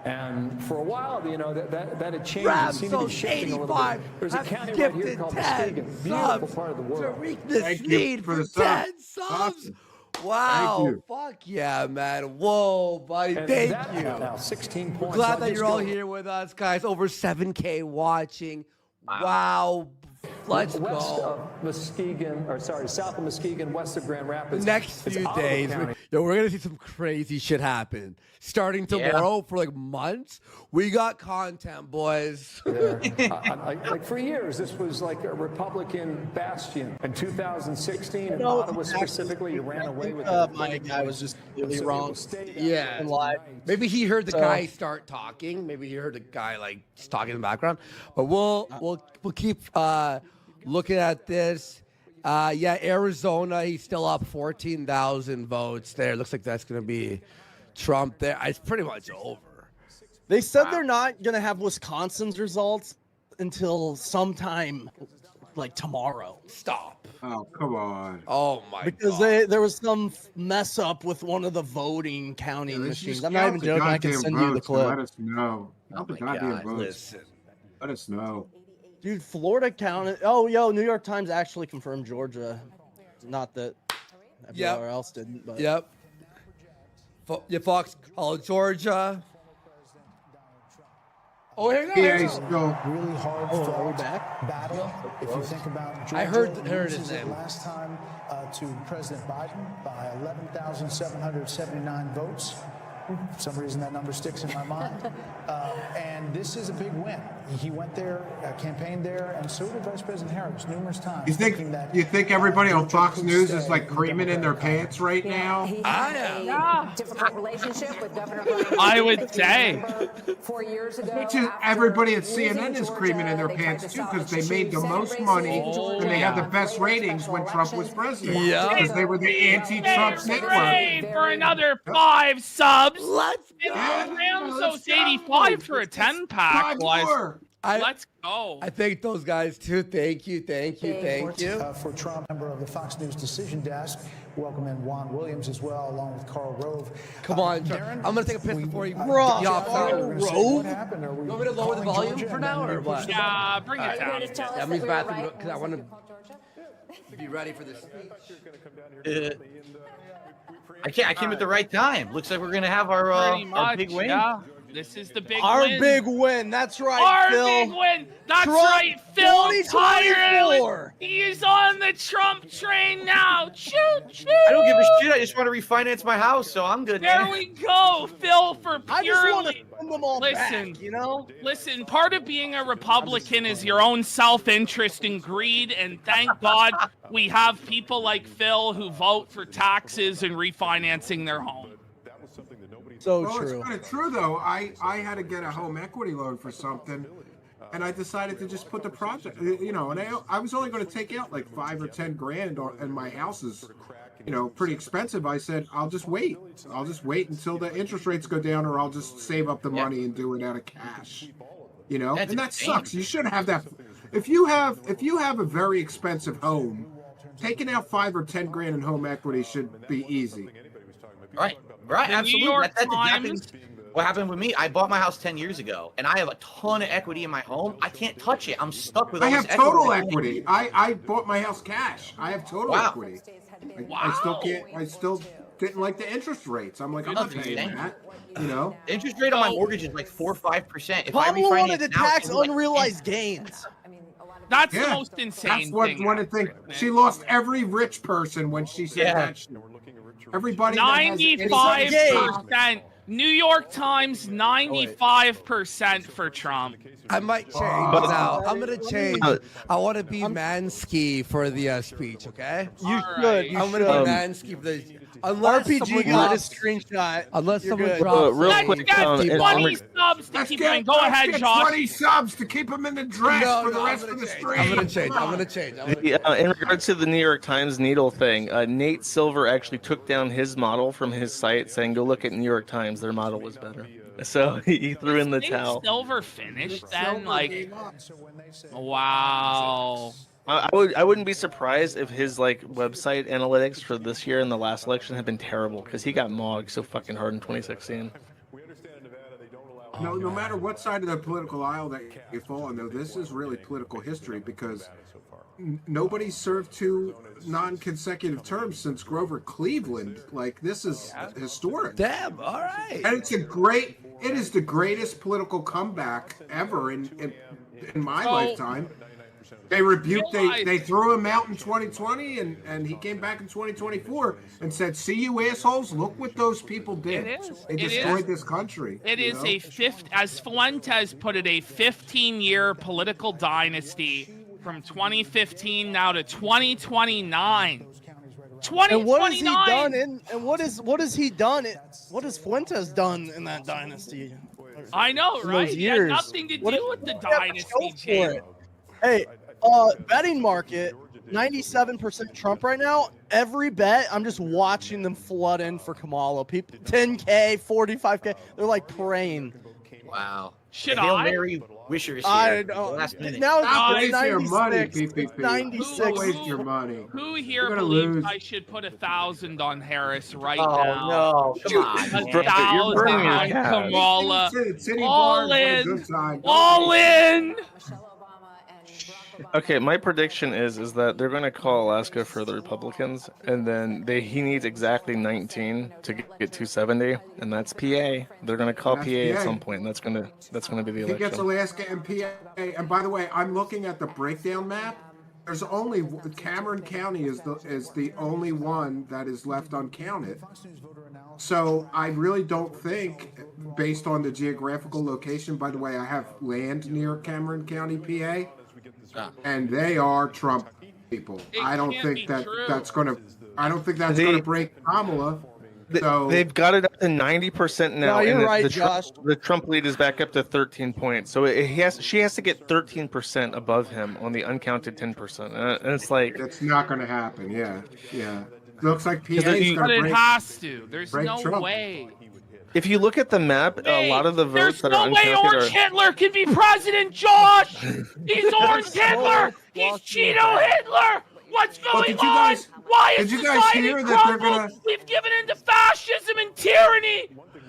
Speaker 12: And for a while, you know, that had changed. It seemed to be shifting a little bit. There's a county right here called Muskegon, beautiful part of the world.
Speaker 3: Tariq Sneed
Speaker 7: for
Speaker 3: for
Speaker 7: the subs.
Speaker 3: 10 subs.
Speaker 7: Awesome.
Speaker 3: Wow.
Speaker 7: Thank you.
Speaker 3: Fuck yeah, man. Whoa, buddy.
Speaker 12: And
Speaker 3: Thank
Speaker 12: that
Speaker 3: you.
Speaker 12: now 16 points.
Speaker 3: Glad
Speaker 12: I'll
Speaker 3: that
Speaker 12: just
Speaker 3: you're all
Speaker 12: go
Speaker 3: here with us, guys. Over 7K watching. Wow. Let's
Speaker 12: west
Speaker 3: go.
Speaker 12: of Muskegon, or sorry, south of Muskegon, west of Grand Rapids.
Speaker 3: Next
Speaker 12: It's
Speaker 3: few
Speaker 12: Ottawa
Speaker 3: days,
Speaker 12: County.
Speaker 3: we're gonna see some crazy shit happen. Starting tomorrow for like months, we got content, boys.
Speaker 12: There. Like for years, this was like a Republican bastion. In 2016, in Ottawa specifically, you ran away with
Speaker 8: My guy was just really wrong.
Speaker 3: Yeah.
Speaker 8: And live.
Speaker 3: Maybe he heard the
Speaker 8: So-
Speaker 3: guy start talking. Maybe he heard the guy like just talking in the background. But we'll keep looking at this. Yeah, Arizona, he's still up 14,000 votes there. Looks like that's gonna be Trump there. It's pretty much over.
Speaker 8: They said they're not gonna have Wisconsin's results until sometime like tomorrow.
Speaker 3: Stop.
Speaker 7: Oh, come on.
Speaker 3: Oh my
Speaker 8: Because
Speaker 3: god.
Speaker 8: there was some mess up with one of the voting counting
Speaker 7: Let's
Speaker 8: machines.
Speaker 7: just
Speaker 8: I'm not
Speaker 7: count
Speaker 8: even
Speaker 7: the
Speaker 8: joking. I can
Speaker 7: goddamn
Speaker 8: send you the
Speaker 7: votes and Let
Speaker 8: clip.
Speaker 7: us know. Count the
Speaker 3: Oh my
Speaker 7: goddamn
Speaker 3: God,
Speaker 7: votes.
Speaker 3: listen.
Speaker 7: Let us know.
Speaker 8: Dude, Florida counted. Oh, yo, New York Times actually confirmed Georgia. Not that everywhere else didn't, but
Speaker 3: Yep. Yeah, Fox. Oh, Georgia. Oh, here it
Speaker 7: Yeah,
Speaker 3: goes.
Speaker 7: he's still.
Speaker 13: Really hard
Speaker 8: Oh, are we
Speaker 13: fought
Speaker 8: back?
Speaker 13: battle. If you think about Georgia,
Speaker 3: I heard
Speaker 13: loses
Speaker 3: his
Speaker 13: it
Speaker 3: name.
Speaker 13: last time to President Biden by 11,779 votes. For some reason, that number sticks in my mind. And this is a big win. He went there, campaigned there, and so did Vice President Harris numerous times.
Speaker 7: You think everybody on Fox News is like creaming in their pants right now?
Speaker 4: Yeah.
Speaker 14: difficult relationship with Governor
Speaker 4: I would say.
Speaker 14: 4 years ago.
Speaker 7: Which is everybody at CNN is creaming in their pants too, because they made the most money and they had the best ratings when Trump was president.
Speaker 3: Yeah.
Speaker 7: Because they were the anti-Trump network.
Speaker 4: Hooray for another 5 subs.
Speaker 3: Let's
Speaker 4: And Rams
Speaker 7: let's
Speaker 4: those
Speaker 7: go.
Speaker 4: 85 for a 10-pack.
Speaker 7: Five more.
Speaker 4: Let's go.
Speaker 3: I thank those guys too. Thank you.
Speaker 13: For Trump, member of the Fox News Decision Desk, welcome in Juan Williams as well, along with Carl Rove.
Speaker 3: Come on, I'm gonna take a piss before you
Speaker 8: Bro,
Speaker 3: hops out.
Speaker 13: What happened? Are we
Speaker 3: You want me to lower the
Speaker 13: calling
Speaker 3: volume
Speaker 13: Georgia
Speaker 3: for
Speaker 13: and
Speaker 3: now,
Speaker 13: then
Speaker 3: or
Speaker 13: we
Speaker 3: what?
Speaker 13: push the
Speaker 4: Yeah, bring it down.
Speaker 3: That means bathroom because I want to be ready for this.
Speaker 5: I came at the right time. Looks like we're gonna have
Speaker 4: Pretty
Speaker 5: our
Speaker 4: much,
Speaker 5: big win.
Speaker 4: yeah. This is the big
Speaker 8: our
Speaker 4: win.
Speaker 8: big win. That's right,
Speaker 4: Our
Speaker 8: Phil.
Speaker 4: big win. That's
Speaker 8: Trump
Speaker 4: right, Phil.
Speaker 8: 2024.
Speaker 4: He is on the Trump train now. Choo choo.
Speaker 5: I don't give a shit. I just want to refinance my house, so I'm good.
Speaker 4: There
Speaker 5: man.
Speaker 4: we go, Phil, for
Speaker 8: I just want to
Speaker 4: purely.
Speaker 8: send them all
Speaker 4: Listen,
Speaker 8: back, you know?
Speaker 4: Listen, part of being a Republican is your own self-interest and greed, and thank God we have people like Phil who vote for taxes and refinancing their home.
Speaker 8: So
Speaker 7: Well,
Speaker 8: true.
Speaker 7: it's kind of true though. I had to get a home equity loan for something, and I decided to just put the project. You know, and I was only going to take out like 5 or 10 grand, and my house is, you know, pretty expensive. I said I'll just wait. I'll just wait until the interest rates go down, or I'll just save up the money and do it out of cash. You know,
Speaker 5: That's
Speaker 7: and that
Speaker 5: insane.
Speaker 7: sucks. You should have that. If you have a very expensive home, taking out 5 or 10 grand in home equity should be easy.
Speaker 5: Right,
Speaker 4: The
Speaker 5: absolutely.
Speaker 4: New York
Speaker 5: That's
Speaker 4: Times-
Speaker 5: exactly what happened with me. I bought my house 10 years ago, and I have a ton of equity in my home. I can't touch it. I'm stuck with all
Speaker 7: I have
Speaker 5: this
Speaker 7: total
Speaker 5: equity.
Speaker 7: equity. I bought my house cash. I have total
Speaker 5: Wow.
Speaker 7: equity. I still can't. I still didn't like the interest rates. I'm like, I'm not paying
Speaker 5: Interesting.
Speaker 7: that. You know.
Speaker 5: Interest rate on my mortgage is like 4 or 5%. If I
Speaker 8: Pablo wanted
Speaker 5: refinance
Speaker 8: to
Speaker 5: now,
Speaker 8: tax
Speaker 5: it's like
Speaker 8: unrealized gains.
Speaker 4: That's the
Speaker 7: Yeah,
Speaker 4: most insane
Speaker 7: That's what
Speaker 4: thing.
Speaker 7: one of the things. She lost every rich person when she said
Speaker 5: Yeah.
Speaker 7: that shit. Everybody. that has any-
Speaker 4: 95%. New York Times, 95% for Trump.
Speaker 3: I might change now. I'm gonna change. I want to be Mansky for the speech. Okay.
Speaker 8: You
Speaker 4: All
Speaker 8: should.
Speaker 4: right.
Speaker 8: You
Speaker 3: I'm
Speaker 8: should.
Speaker 3: gonna be Mansky for the. Unless
Speaker 8: RPG
Speaker 3: someone
Speaker 8: got a
Speaker 3: drops-
Speaker 8: screenshot.
Speaker 3: Unless
Speaker 8: you're
Speaker 3: someone
Speaker 8: good.
Speaker 3: drops.
Speaker 6: real
Speaker 3: a
Speaker 6: quick,
Speaker 4: 20 subs to
Speaker 7: Let's
Speaker 4: keep
Speaker 7: get,
Speaker 4: going. Go
Speaker 7: let's
Speaker 4: ahead,
Speaker 7: get
Speaker 4: Josh.
Speaker 7: 20 subs to keep him in the dress for the rest of the stream.
Speaker 3: I'm gonna change. I'm gonna change. I'm gonna
Speaker 6: In regards to the New York Times needle thing, Nate Silver actually took down his model from his site, saying, "Go look at New York Times. Their model was better." So he threw in the
Speaker 4: Nate
Speaker 6: towel.
Speaker 4: Silver finished then? Like, wow.
Speaker 6: I wouldn't be surprised if his like website analytics for this year and the last election have been terrible because he got mogged so fucking hard in 2016.
Speaker 7: No matter what side of the political aisle that you fall on, though, this is really political history because nobody served 2 non-consecutive terms since Grover Cleveland. Like, this is historic.
Speaker 3: Damn. All right.
Speaker 7: And it is the greatest political comeback ever in my lifetime. They rebuked, they threw him out in 2020, and he came back in 2024 and said, "See you assholes, look what those people did. They destroyed this country."
Speaker 4: It is a as Fuentes put it, a 15-year political dynasty from 2015 now to 2029. 2029.
Speaker 8: And what has he done? What has he done? What has Fuentes done in that dynasty?
Speaker 4: I know,
Speaker 8: in
Speaker 4: right?
Speaker 8: those
Speaker 4: He had
Speaker 8: years?
Speaker 4: nothing to
Speaker 8: What
Speaker 4: do
Speaker 8: if-
Speaker 4: with the
Speaker 8: what if he
Speaker 4: dynasty,
Speaker 8: goes for
Speaker 4: Jay.
Speaker 8: it? Hey, betting market, 97% Trump right now. Every bet, I'm just watching them flood in for Kamala. People, 10K, 45K. They're like praying.
Speaker 5: Wow.
Speaker 4: Should
Speaker 5: Hail
Speaker 4: I?
Speaker 5: Mary wishers here.
Speaker 8: I
Speaker 5: at the
Speaker 8: don't.
Speaker 5: last minute.
Speaker 8: Now
Speaker 7: Stop
Speaker 8: it's
Speaker 7: wasting your money,
Speaker 8: 96.
Speaker 7: PPP.
Speaker 8: 96.
Speaker 7: Don't waste your money.
Speaker 4: Who here
Speaker 7: You're gonna
Speaker 4: believes
Speaker 7: lose.
Speaker 4: I should put 1,000 on Harris right
Speaker 5: Oh,
Speaker 4: now?
Speaker 5: no. Come on.
Speaker 4: A
Speaker 5: man.
Speaker 6: You're
Speaker 4: 1,000
Speaker 6: burning your
Speaker 4: on
Speaker 6: cash.
Speaker 4: Kamala.
Speaker 7: City
Speaker 4: All
Speaker 7: bars, what a
Speaker 4: in.
Speaker 7: good time.
Speaker 4: All in.
Speaker 6: Okay, my prediction is that they're going to call Alaska for the Republicans, and then he needs exactly 19 to get 270, and that's PA. They're going to call
Speaker 7: That's
Speaker 6: PA at
Speaker 7: PA.
Speaker 6: some point, and that's going to be the
Speaker 7: He gets
Speaker 6: election.
Speaker 7: Alaska and PA. And by the way, I'm looking at the breakdown map. There's only Cameron County is the only one that is left uncounted. So I really don't think, based on the geographical location. By the way, I have land near Cameron County, PA, and they are Trump people. I don't think that's going to. I don't think that's going to break Kamala. So
Speaker 6: They've got it up to 90% now.
Speaker 8: No, you're
Speaker 6: and
Speaker 8: right,
Speaker 6: the
Speaker 8: Josh.
Speaker 6: The Trump lead is back up to 13 points. So she has to get 13% above him on the uncounted 10%. And it's like
Speaker 7: it's not going to happen. Yeah. Looks like PA is
Speaker 4: But
Speaker 7: going to
Speaker 4: it
Speaker 7: break.
Speaker 4: has to. There's
Speaker 7: break
Speaker 4: no
Speaker 7: Trump.
Speaker 4: way.
Speaker 6: if you look at the map, a lot of the votes
Speaker 4: There's
Speaker 6: that
Speaker 4: no
Speaker 6: are
Speaker 4: way
Speaker 6: uncounted
Speaker 4: Orange
Speaker 6: are.
Speaker 4: Hitler can be president, Josh! He's Orange Hitler! He's Cheeto Hitler! What's going on? Why is
Speaker 7: did you guys
Speaker 4: society
Speaker 7: hear that they're
Speaker 4: crumbled?
Speaker 7: gonna-
Speaker 4: We've given into fascism and tyranny!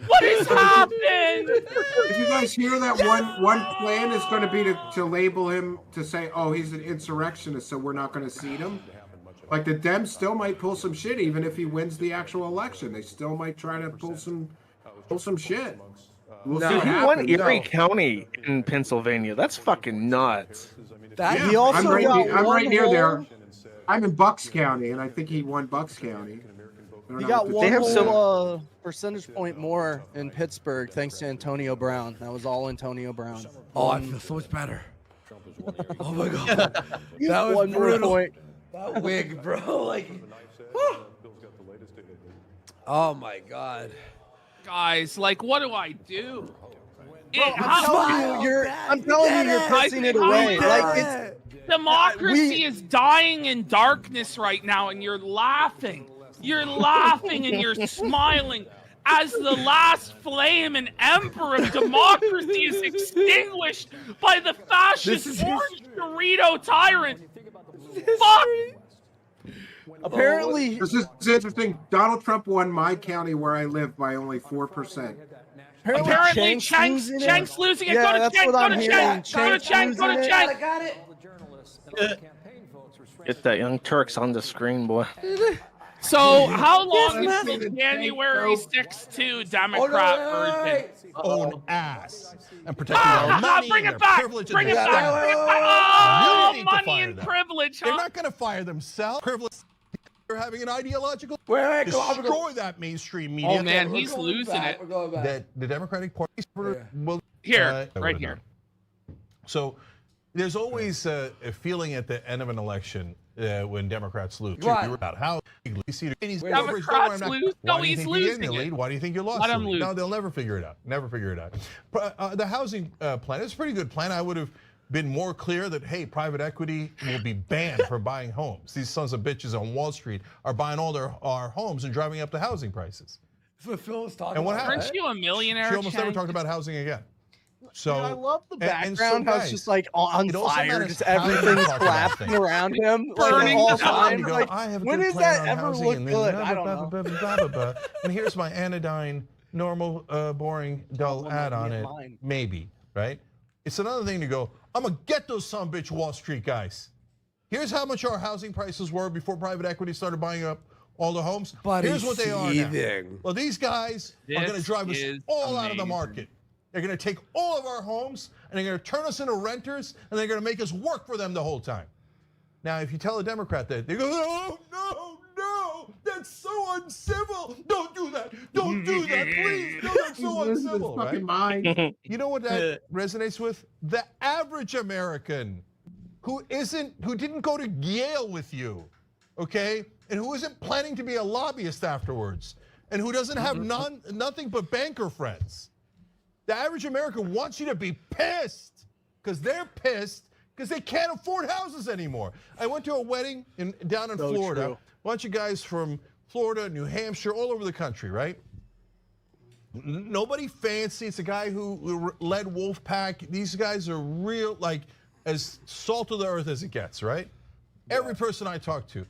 Speaker 4: What has happened?
Speaker 7: Did you guys hear that one plan is going to be to label him to say, oh, he's an insurrectionist, so we're not going to seat him? Like the Dems still might pull some shit even if he wins the actual election. They still might try to pull some shit. We'll see
Speaker 6: Dude,
Speaker 7: what
Speaker 6: he
Speaker 7: happens.
Speaker 6: won Erie County in Pennsylvania. That's fucking nuts.
Speaker 7: Yeah,
Speaker 8: He also
Speaker 7: I'm right,
Speaker 8: got
Speaker 7: I'm
Speaker 8: one
Speaker 7: right near
Speaker 8: whole-
Speaker 7: there. I'm in Bucks County, and I think he won Bucks County. I don't
Speaker 8: He
Speaker 7: know
Speaker 8: got
Speaker 7: what the-
Speaker 8: one whole percentage point more in Pittsburgh thanks to Antonio Brown. That was all Antonio Brown.
Speaker 3: Oh, I feel so much better. Oh my god, that was
Speaker 8: One more
Speaker 3: brutal.
Speaker 8: point.
Speaker 3: That wig, bro. Like, whew. Oh my god.
Speaker 4: Guys, like, what do I do?
Speaker 8: I'm telling you, you're pressing it away. Like it's
Speaker 4: Democracy is dying in darkness right now, and you're laughing. You're laughing and you're smiling as the last flame and emperor of democracy is extinguished by the fascist orange Dorito tyrant. Fuck!
Speaker 8: apparently
Speaker 7: This is interesting. Donald Trump won my county where I live by only 4%.
Speaker 4: Apparently, Chank's losing it.
Speaker 8: Yeah,
Speaker 4: Go to
Speaker 8: that's
Speaker 4: Chank,
Speaker 8: what
Speaker 4: go
Speaker 8: I'm
Speaker 4: to
Speaker 8: hearing.
Speaker 4: Chank, go to
Speaker 8: Chank's
Speaker 4: Chank, go to
Speaker 8: losing
Speaker 4: Chank.
Speaker 8: it.
Speaker 3: Got it.
Speaker 6: Get that Young Turks on the screen, boy.
Speaker 4: So, how long
Speaker 3: Yes,
Speaker 4: is the
Speaker 3: man.
Speaker 4: January 6-2 Democrat version?
Speaker 15: Own ass and protecting our money
Speaker 4: Bring
Speaker 15: and
Speaker 4: it
Speaker 15: their
Speaker 4: back!
Speaker 15: privilege
Speaker 4: Bring it
Speaker 15: and their
Speaker 4: back!
Speaker 15: status.
Speaker 4: Bring it back!
Speaker 15: You
Speaker 4: Oh,
Speaker 15: need to
Speaker 4: money
Speaker 15: fire
Speaker 4: and
Speaker 15: them.
Speaker 4: privilege,
Speaker 15: They're
Speaker 4: huh?
Speaker 15: not going to fire themselves. Privilege. They're having an ideological.
Speaker 3: Wait,
Speaker 15: destroy that mainstream media.
Speaker 4: Oh, man, he's losing it.
Speaker 3: We're going back.
Speaker 15: That the Democratic Party will
Speaker 4: Here, right here.
Speaker 15: So there's always a feeling at the end of an election when Democrats lose.
Speaker 3: Right.
Speaker 15: You're about how
Speaker 4: Democrats lose. No, he's losing it.
Speaker 15: Why do you think you lost?
Speaker 4: Let him lose.
Speaker 15: No, they'll never figure it out. Never figure it out. The housing plan is a pretty good plan. I would have been more clear that, hey, private equity will be banned from buying homes. These sons of bitches on Wall Street are buying all our homes and driving up the housing prices.
Speaker 3: That's what Phil was talking
Speaker 15: And what
Speaker 3: about.
Speaker 15: happened?
Speaker 4: Aren't you a millionaire?
Speaker 15: She almost never
Speaker 4: Chang?
Speaker 15: talked about housing again. So
Speaker 8: Dude, I love the
Speaker 15: and
Speaker 8: background. How
Speaker 15: guys,
Speaker 8: it's just like on
Speaker 15: it also
Speaker 8: fire,
Speaker 15: matters
Speaker 8: just
Speaker 15: how you
Speaker 8: everything's
Speaker 15: talk about
Speaker 8: collapsing
Speaker 15: things.
Speaker 8: around him.
Speaker 4: Burning
Speaker 8: Like, all
Speaker 4: down.
Speaker 8: time.
Speaker 15: You go,
Speaker 8: Like,
Speaker 15: I have a
Speaker 8: when
Speaker 15: good
Speaker 8: does
Speaker 15: plan
Speaker 8: that
Speaker 15: on
Speaker 8: ever
Speaker 15: housing,
Speaker 8: look
Speaker 15: and then
Speaker 8: good?
Speaker 15: blah,
Speaker 8: I
Speaker 15: blah,
Speaker 8: don't
Speaker 15: blah,
Speaker 8: know.
Speaker 15: blah, blah, blah, blah, blah. And here's my anodyne, normal, boring, dull ad on it.
Speaker 8: mine.
Speaker 15: Maybe, right? It's another thing to go, I'm gonna get those bitch Wall Street guys. Here's how much our housing prices were before private equity started buying up all the homes.
Speaker 3: But
Speaker 15: here's what they are now.
Speaker 3: seething.
Speaker 15: Well, these guys are gonna
Speaker 4: This
Speaker 15: drive us
Speaker 4: is
Speaker 15: all out of the
Speaker 4: amazing.
Speaker 15: market. They're gonna take all of our homes and they're gonna turn us into renters and they're gonna make us work for them the whole time. Now, if you tell a Democrat that, they go, oh, no, that's so uncivil. Don't do that. Don't do that, please. No, that's so uncivil, right?
Speaker 7: Mind.
Speaker 15: You know what that resonates with? The average American who didn't go to Yale with you, okay? And who isn't planning to be a lobbyist afterwards, and who doesn't have nothing but banker friends. The average American wants you to be pissed, because they're pissed because they can't afford houses anymore. I went to a wedding down in Florida.
Speaker 8: true.
Speaker 15: Bunch of guys from Florida, New Hampshire, all over the country, right? Nobody fancy. It's a guy who led Wolfpack. These guys are real, like, as salt of the earth as it gets, right? Every person I talk to,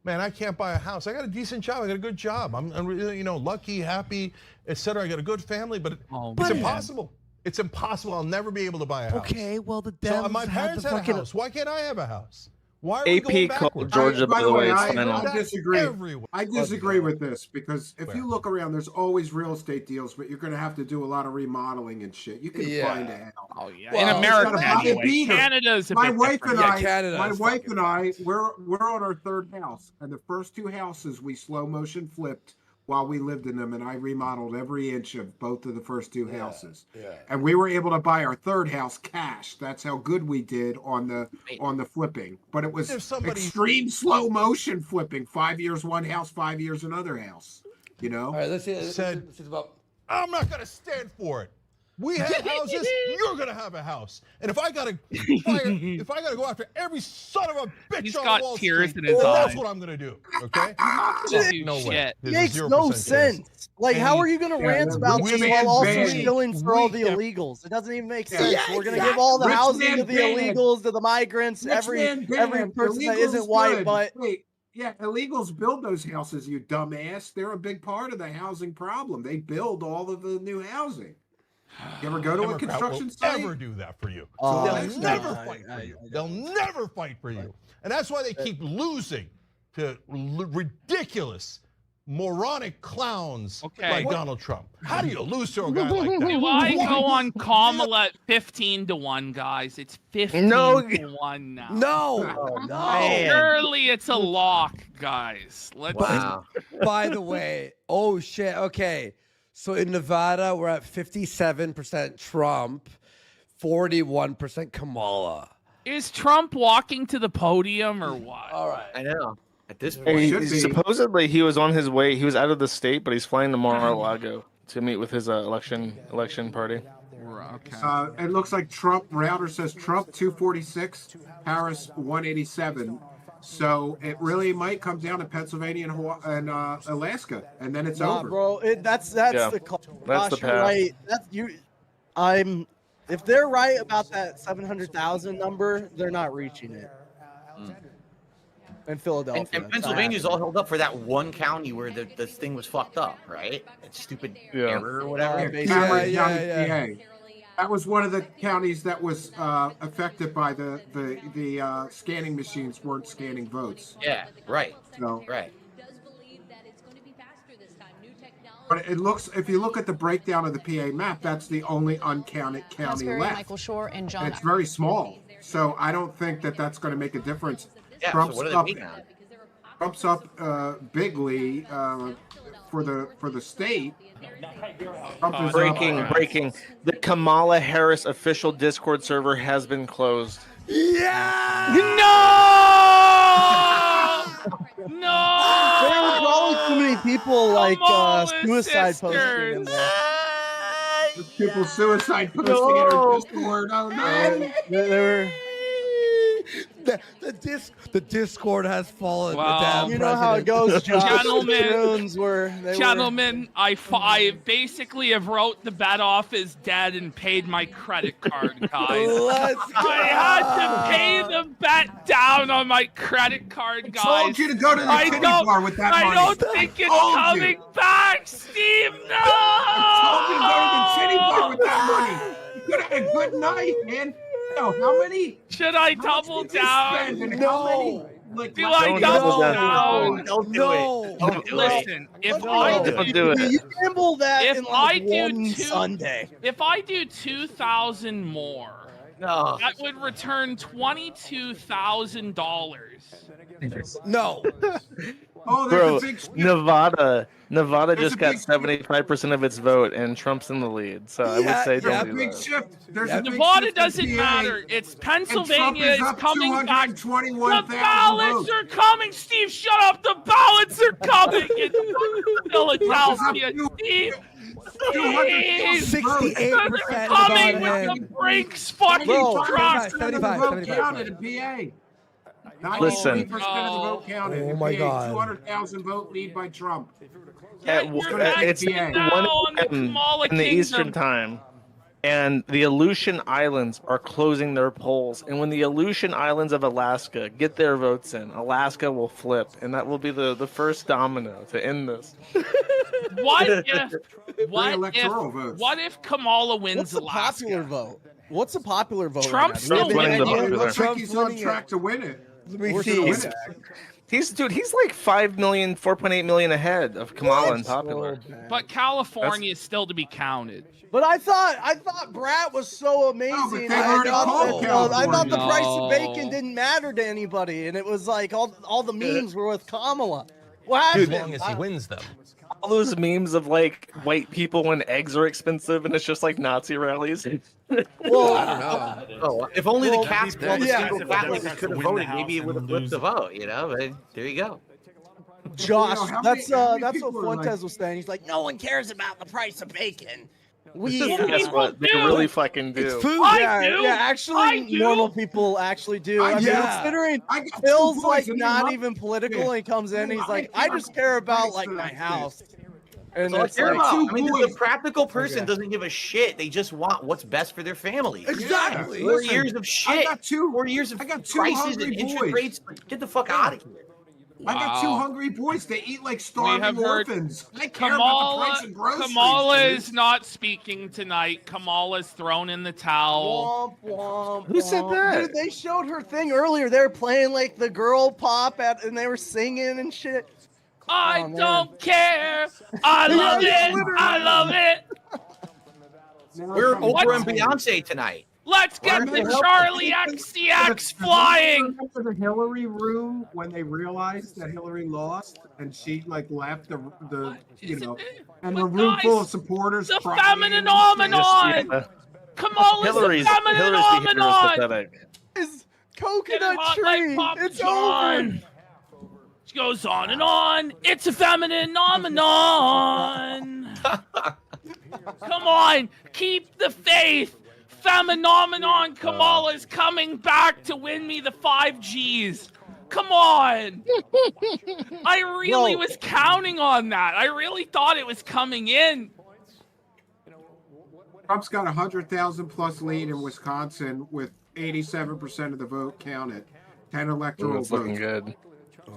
Speaker 15: man, I can't buy a house. I got a decent job. I got a good job. I'm really, lucky, happy, etc. I got a good family, but it's impossible. It's impossible. I'll never be able to buy a house.
Speaker 3: Okay, well the
Speaker 15: So
Speaker 3: Dems
Speaker 15: my parents
Speaker 3: had the
Speaker 15: had a
Speaker 3: fucking
Speaker 15: house. Why can't I have a house? Why are we
Speaker 6: AP
Speaker 15: going
Speaker 6: called
Speaker 15: backwards?
Speaker 6: Georgia, by the way, it's final.
Speaker 7: I disagree.
Speaker 15: Everywhere.
Speaker 7: I disagree with this because if
Speaker 15: Where?
Speaker 7: you look around, there's always real estate deals, but you're going to have to do a lot of remodeling and shit. You can find a house.
Speaker 4: Oh yeah,
Speaker 3: Well,
Speaker 4: in America
Speaker 7: it's gotta be a
Speaker 4: anyway.
Speaker 7: beater.
Speaker 4: Canada's a
Speaker 7: My
Speaker 4: bit
Speaker 7: wife
Speaker 4: different.
Speaker 7: and
Speaker 3: Yeah,
Speaker 7: I,
Speaker 3: Canada
Speaker 7: my
Speaker 3: is
Speaker 7: wife
Speaker 3: fucking
Speaker 7: and I, we're on our third house, and the first two houses we slow motion flipped while we lived in them, and I remodeled every inch of both of the first two houses.
Speaker 3: Yeah.
Speaker 7: And we were able to buy our third house cash. That's how good we did on the flipping. But it was
Speaker 15: If somebody-
Speaker 7: extreme slow motion flipping. 5 years one house, 5 years another house.
Speaker 3: All right, let's see.
Speaker 15: Said-
Speaker 3: This is about.
Speaker 15: I'm not gonna stand for it. We have houses. You're gonna have a house. And if I gotta go after every son of a bitch
Speaker 4: He's
Speaker 15: on
Speaker 4: got
Speaker 15: Wall
Speaker 4: tears
Speaker 15: Street,
Speaker 4: in his
Speaker 15: well, that's
Speaker 4: eyes.
Speaker 15: what I'm gonna do. Okay? No way.
Speaker 4: Shit.
Speaker 15: There's
Speaker 8: Makes
Speaker 15: 0%
Speaker 8: no
Speaker 15: chance.
Speaker 8: sense. Like, how are you going to rant about
Speaker 7: rich
Speaker 8: this
Speaker 7: man
Speaker 8: while also
Speaker 7: ban.
Speaker 8: stealing for all the
Speaker 7: Yeah.
Speaker 8: illegals? It doesn't even make
Speaker 7: Yeah.
Speaker 8: sense.
Speaker 7: Yeah,
Speaker 8: We're going to give all the
Speaker 7: Rich
Speaker 8: housing
Speaker 7: man
Speaker 8: to the
Speaker 7: ban.
Speaker 8: illegals, to the migrants,
Speaker 7: Rich
Speaker 8: every
Speaker 7: man ban.
Speaker 8: person that
Speaker 7: Illegals
Speaker 8: isn't white,
Speaker 7: good.
Speaker 8: but
Speaker 7: Wait, yeah, illegals build those houses, you dumbass. They're a big part of the housing problem. They build all of the new housing. You ever go to a
Speaker 15: Democrat
Speaker 7: construction
Speaker 15: will
Speaker 7: site?
Speaker 15: ever do that for you.
Speaker 8: Oh,
Speaker 15: They'll
Speaker 7: that's
Speaker 15: never
Speaker 7: not-
Speaker 15: fight for you. They'll never fight for you. And that's why they keep losing to ridiculous, moronic clowns
Speaker 4: Okay.
Speaker 15: like Donald Trump. How do you lose to a guy like that?
Speaker 4: Do I go on Kamala at 15-1, guys? It's 15-1 now.
Speaker 3: No.
Speaker 4: Surely it's a lock, guys. Let's.
Speaker 3: By the way, oh shit. Okay, so in Nevada we're at 57% Trump, 41% Kamala.
Speaker 4: Is Trump walking to the podium or what?
Speaker 3: All right.
Speaker 5: I know. At this point,
Speaker 6: Hey,
Speaker 7: should be.
Speaker 6: supposedly he was on his way. He was out of the state, but he's flying to Mar-a-Lago to meet with his election party.
Speaker 4: Okay.
Speaker 7: It looks like Trump, router says Trump 246, Harris 187. So it really might come down to Pennsylvania and Alaska, and then it's
Speaker 8: nah,
Speaker 7: over.
Speaker 8: bro, that's
Speaker 6: Yeah.
Speaker 8: the call.
Speaker 6: That's the
Speaker 8: Gosh, you're
Speaker 6: path.
Speaker 8: right. If they're right about that 700,000 number, they're not reaching it. In Philadelphia.
Speaker 5: And Pennsylvania's all held up for that one county where the thing was fucked up, right? That stupid error or whatever.
Speaker 7: Cameron
Speaker 3: Yeah,
Speaker 7: County,
Speaker 3: yeah.
Speaker 7: PA. That was one of the counties that was affected by the scanning machines weren't scanning votes.
Speaker 5: Yeah, right.
Speaker 7: So,
Speaker 5: Right.
Speaker 7: but it looks, if you look at the breakdown of the PA map, that's the only uncounted county left.
Speaker 16: Michael Shore and John.
Speaker 7: And it's very small. So I don't think that that's going to make a difference.
Speaker 5: Yeah,
Speaker 7: Trump's
Speaker 5: so what do
Speaker 7: up.
Speaker 5: they mean now?
Speaker 7: Trump's up bigly for the state. Trump is up.
Speaker 6: Breaking. The Kamala Harris official Discord server has been closed.
Speaker 3: Yeah.
Speaker 4: No! No.
Speaker 8: There were probably too many people like
Speaker 4: Kamala's
Speaker 8: suicide posting
Speaker 4: sisters.
Speaker 8: in there.
Speaker 7: There's people suicide posting in our Discord. Oh no.
Speaker 8: There were.
Speaker 3: The Discord has fallen.
Speaker 4: Wow.
Speaker 3: The damn
Speaker 8: You know how it
Speaker 3: president.
Speaker 8: goes, Josh.
Speaker 4: Gentlemen, gentlemen, I basically have wrote the bet off as dead and paid my credit card, guys.
Speaker 3: Let's go.
Speaker 4: I had to pay the bet down on my credit card, guys.
Speaker 7: I told you to go to the titty bar with that money.
Speaker 4: I don't think it's
Speaker 7: Told you.
Speaker 4: coming back, Steve. No.
Speaker 7: I told you to go to the titty bar with that money. You could have had a good night, man. Yo, how many?
Speaker 4: Should I double down?
Speaker 7: No.
Speaker 4: Do I double down?
Speaker 5: Don't do it. Don't do it.
Speaker 4: Listen, if I
Speaker 6: Don't do it.
Speaker 8: You gamble that
Speaker 4: If
Speaker 8: in
Speaker 4: I
Speaker 8: like
Speaker 4: do
Speaker 8: one
Speaker 4: two-
Speaker 8: Sunday.
Speaker 4: If I do 2,000 more,
Speaker 5: No.
Speaker 4: that would return $22,000.
Speaker 3: No.
Speaker 7: Oh, there's
Speaker 6: Bro,
Speaker 7: a big shift.
Speaker 6: Nevada
Speaker 7: There's
Speaker 6: just
Speaker 7: a
Speaker 6: got
Speaker 7: big shift.
Speaker 6: 75% of its vote, and Trump's in the lead. So I would say
Speaker 7: There's a
Speaker 6: don't do
Speaker 7: big
Speaker 6: that.
Speaker 7: shift. There's a big
Speaker 4: Nevada
Speaker 7: shift in
Speaker 4: doesn't
Speaker 7: PA,
Speaker 4: matter. It's
Speaker 7: and Trump
Speaker 4: Pennsylvania.
Speaker 7: is
Speaker 4: It's
Speaker 7: up
Speaker 4: coming back. The
Speaker 7: 221,000
Speaker 4: ballots
Speaker 7: votes.
Speaker 4: are coming, Steve. Shut up. The ballots are coming in Philadelphia, Steve.
Speaker 3: 68%
Speaker 4: They're coming
Speaker 3: Nevada
Speaker 4: with
Speaker 3: in.
Speaker 4: the brakes fucking
Speaker 3: Bro,
Speaker 4: dropped.
Speaker 3: 75,
Speaker 7: vote
Speaker 3: 75.
Speaker 7: counted in PA. 93%
Speaker 6: Listen.
Speaker 7: of the vote counted
Speaker 3: Oh
Speaker 7: in
Speaker 3: my
Speaker 7: PA.
Speaker 3: God.
Speaker 7: 200,000 vote lead by Trump.
Speaker 6: It's
Speaker 7: PA.
Speaker 6: 1
Speaker 4: on the
Speaker 6: p.m.
Speaker 4: Kamala
Speaker 6: in the
Speaker 4: Kingdom.
Speaker 6: Eastern time, and the Aleutian Islands are closing their polls. And when the Aleutian Islands of Alaska get their votes in, Alaska will flip, and that will be the first domino to end this.
Speaker 4: What if?
Speaker 7: electoral votes.
Speaker 4: What if Kamala wins
Speaker 8: What's the
Speaker 4: Alaska?
Speaker 8: popular vote? What's the popular vote?
Speaker 4: Trump's
Speaker 8: right now?
Speaker 4: still
Speaker 8: Do we have
Speaker 6: winning
Speaker 8: any
Speaker 6: the
Speaker 8: idea?
Speaker 6: popular.
Speaker 7: Looks like
Speaker 3: Trump's
Speaker 7: he's on
Speaker 3: winning
Speaker 7: track to win it.
Speaker 3: Let me
Speaker 7: We're
Speaker 3: see.
Speaker 7: gonna win it.
Speaker 6: He's like 5 million, 4.8 million ahead of Kamala in popular.
Speaker 4: But California is still to be counted.
Speaker 8: But I thought Brat was so amazing.
Speaker 7: they've
Speaker 8: I
Speaker 7: already
Speaker 8: thought
Speaker 7: called
Speaker 8: I thought the
Speaker 4: California.
Speaker 8: price of bacon
Speaker 4: No.
Speaker 8: didn't matter to anybody, and it was like all the memes were with Kamala. What
Speaker 9: As
Speaker 8: happened?
Speaker 9: long as he wins them.
Speaker 6: All those memes of like white people when eggs are expensive, and it's just like Nazi rallies.
Speaker 8: Well,
Speaker 3: I don't know.
Speaker 5: Oh, if only the cats, all the
Speaker 8: yeah.
Speaker 5: single cat ladies could have voted, maybe it would have flipped the vote. You know, but there you go.
Speaker 8: Josh,
Speaker 7: how
Speaker 8: that's
Speaker 7: many
Speaker 8: what
Speaker 7: people are
Speaker 8: Fuentes
Speaker 7: like-
Speaker 8: was saying. He's like, no one cares about the price of bacon. We
Speaker 6: Guess what? They really fucking do.
Speaker 3: It's food.
Speaker 4: I do.
Speaker 8: Yeah, actually,
Speaker 4: I do.
Speaker 8: normal people actually do. I mean,
Speaker 3: Yeah.
Speaker 8: considering
Speaker 7: I got 2
Speaker 8: Phil's
Speaker 7: boys
Speaker 8: like
Speaker 7: and
Speaker 8: not
Speaker 7: they're
Speaker 8: even political, and he comes in, he's like,
Speaker 7: I
Speaker 8: I just care about like
Speaker 7: price
Speaker 8: my
Speaker 7: of that
Speaker 8: house. And
Speaker 5: So
Speaker 8: it's
Speaker 5: care
Speaker 8: like,
Speaker 5: about.
Speaker 7: two
Speaker 5: I mean, the
Speaker 7: boys.
Speaker 5: practical person
Speaker 3: Okay.
Speaker 5: doesn't give a shit. They just want what's best for their family.
Speaker 3: Exactly.
Speaker 5: 4
Speaker 7: Listen,
Speaker 5: years of
Speaker 7: I
Speaker 5: shit.
Speaker 7: got two-
Speaker 5: 4 years of
Speaker 7: I got 2
Speaker 5: prices
Speaker 7: hungry
Speaker 5: and interest
Speaker 7: boys.
Speaker 5: rates. Get the fuck out of here.
Speaker 7: I got 2
Speaker 4: Wow.
Speaker 7: hungry boys. They eat like
Speaker 4: have
Speaker 7: starving
Speaker 4: heard
Speaker 7: orphans. I care about the price of groceries.
Speaker 4: Kamala
Speaker 7: dude.
Speaker 4: is not speaking tonight. Kamala's thrown in the towel.
Speaker 8: womp, womp,
Speaker 6: Who said
Speaker 8: womp.
Speaker 6: that?
Speaker 8: Dude, they showed her thing earlier. They were playing like the girl pop and they were singing and shit.
Speaker 4: I
Speaker 8: Oh, man.
Speaker 4: don't care. I love it. I love it.
Speaker 5: We're
Speaker 7: What?
Speaker 5: Oprah and Beyonce tonight.
Speaker 4: Let's get the Charlie XCX flying.
Speaker 7: Remember the Hillary room when they realized that Hillary lost and she like left the you know, and the
Speaker 4: But
Speaker 7: room full of
Speaker 4: guys,
Speaker 7: supporters.
Speaker 4: The
Speaker 7: crying
Speaker 4: feminine
Speaker 7: and saying-
Speaker 4: phenomenon. Kamala's
Speaker 6: Hillary's
Speaker 4: the feminine
Speaker 6: Hillary's behavior is
Speaker 4: phenomenon.
Speaker 6: pathetic.
Speaker 8: Is
Speaker 4: Get
Speaker 8: coconut
Speaker 4: hot like
Speaker 8: tree.
Speaker 4: Papa
Speaker 8: It's
Speaker 4: John.
Speaker 8: over.
Speaker 4: She goes on and on. It's a feminine phenomenon. Come on, keep the faith. Phenomenon Kamala's coming back to win me the 5Gs. Come on. I really was counting on that. I really thought it was coming in.
Speaker 7: Trump's got 100,000 plus lead in Wisconsin with 87% of the vote counted. 10 electoral
Speaker 6: It's looking
Speaker 7: votes.
Speaker 6: good.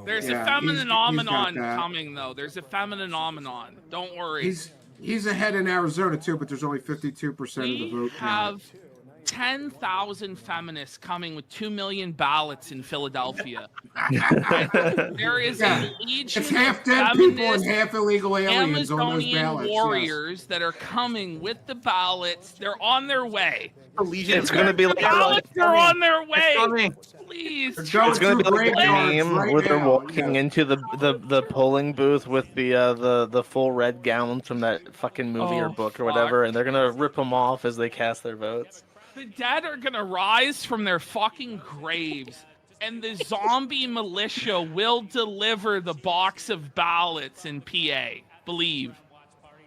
Speaker 4: There's
Speaker 7: Yeah,
Speaker 4: a
Speaker 7: he's got
Speaker 4: phenomenon
Speaker 7: that.
Speaker 4: coming, though. There's a phenomenon. Don't worry.
Speaker 7: He's ahead in Arizona too, but there's only 52% of the
Speaker 4: We
Speaker 7: vote
Speaker 4: have
Speaker 7: counted.
Speaker 4: 10,000 feminists coming with 2 million ballots in Philadelphia. There is
Speaker 7: Yeah.
Speaker 4: a legion
Speaker 7: It's half
Speaker 4: of
Speaker 7: dead people and
Speaker 4: feminist
Speaker 7: half illegal aliens on those
Speaker 4: Amazonian
Speaker 7: ballots.
Speaker 4: warriors that are coming with the ballots. They're on their way.
Speaker 6: It's gonna be
Speaker 4: The
Speaker 6: like
Speaker 4: ballots are on their
Speaker 5: It's
Speaker 4: way.
Speaker 5: coming.
Speaker 4: Please.
Speaker 6: it's gonna be like a
Speaker 7: graveyards
Speaker 6: game
Speaker 7: right
Speaker 6: where they're
Speaker 7: now,
Speaker 6: walking
Speaker 7: yeah.
Speaker 6: into the polling booth with the full red gowns from that fucking movie or
Speaker 4: Oh,
Speaker 6: book or
Speaker 4: fuck.
Speaker 6: whatever, and they're gonna rip them off as they cast their votes.
Speaker 4: The dead are gonna rise from their fucking graves and the zombie militia will deliver the box of ballots in PA. Believe.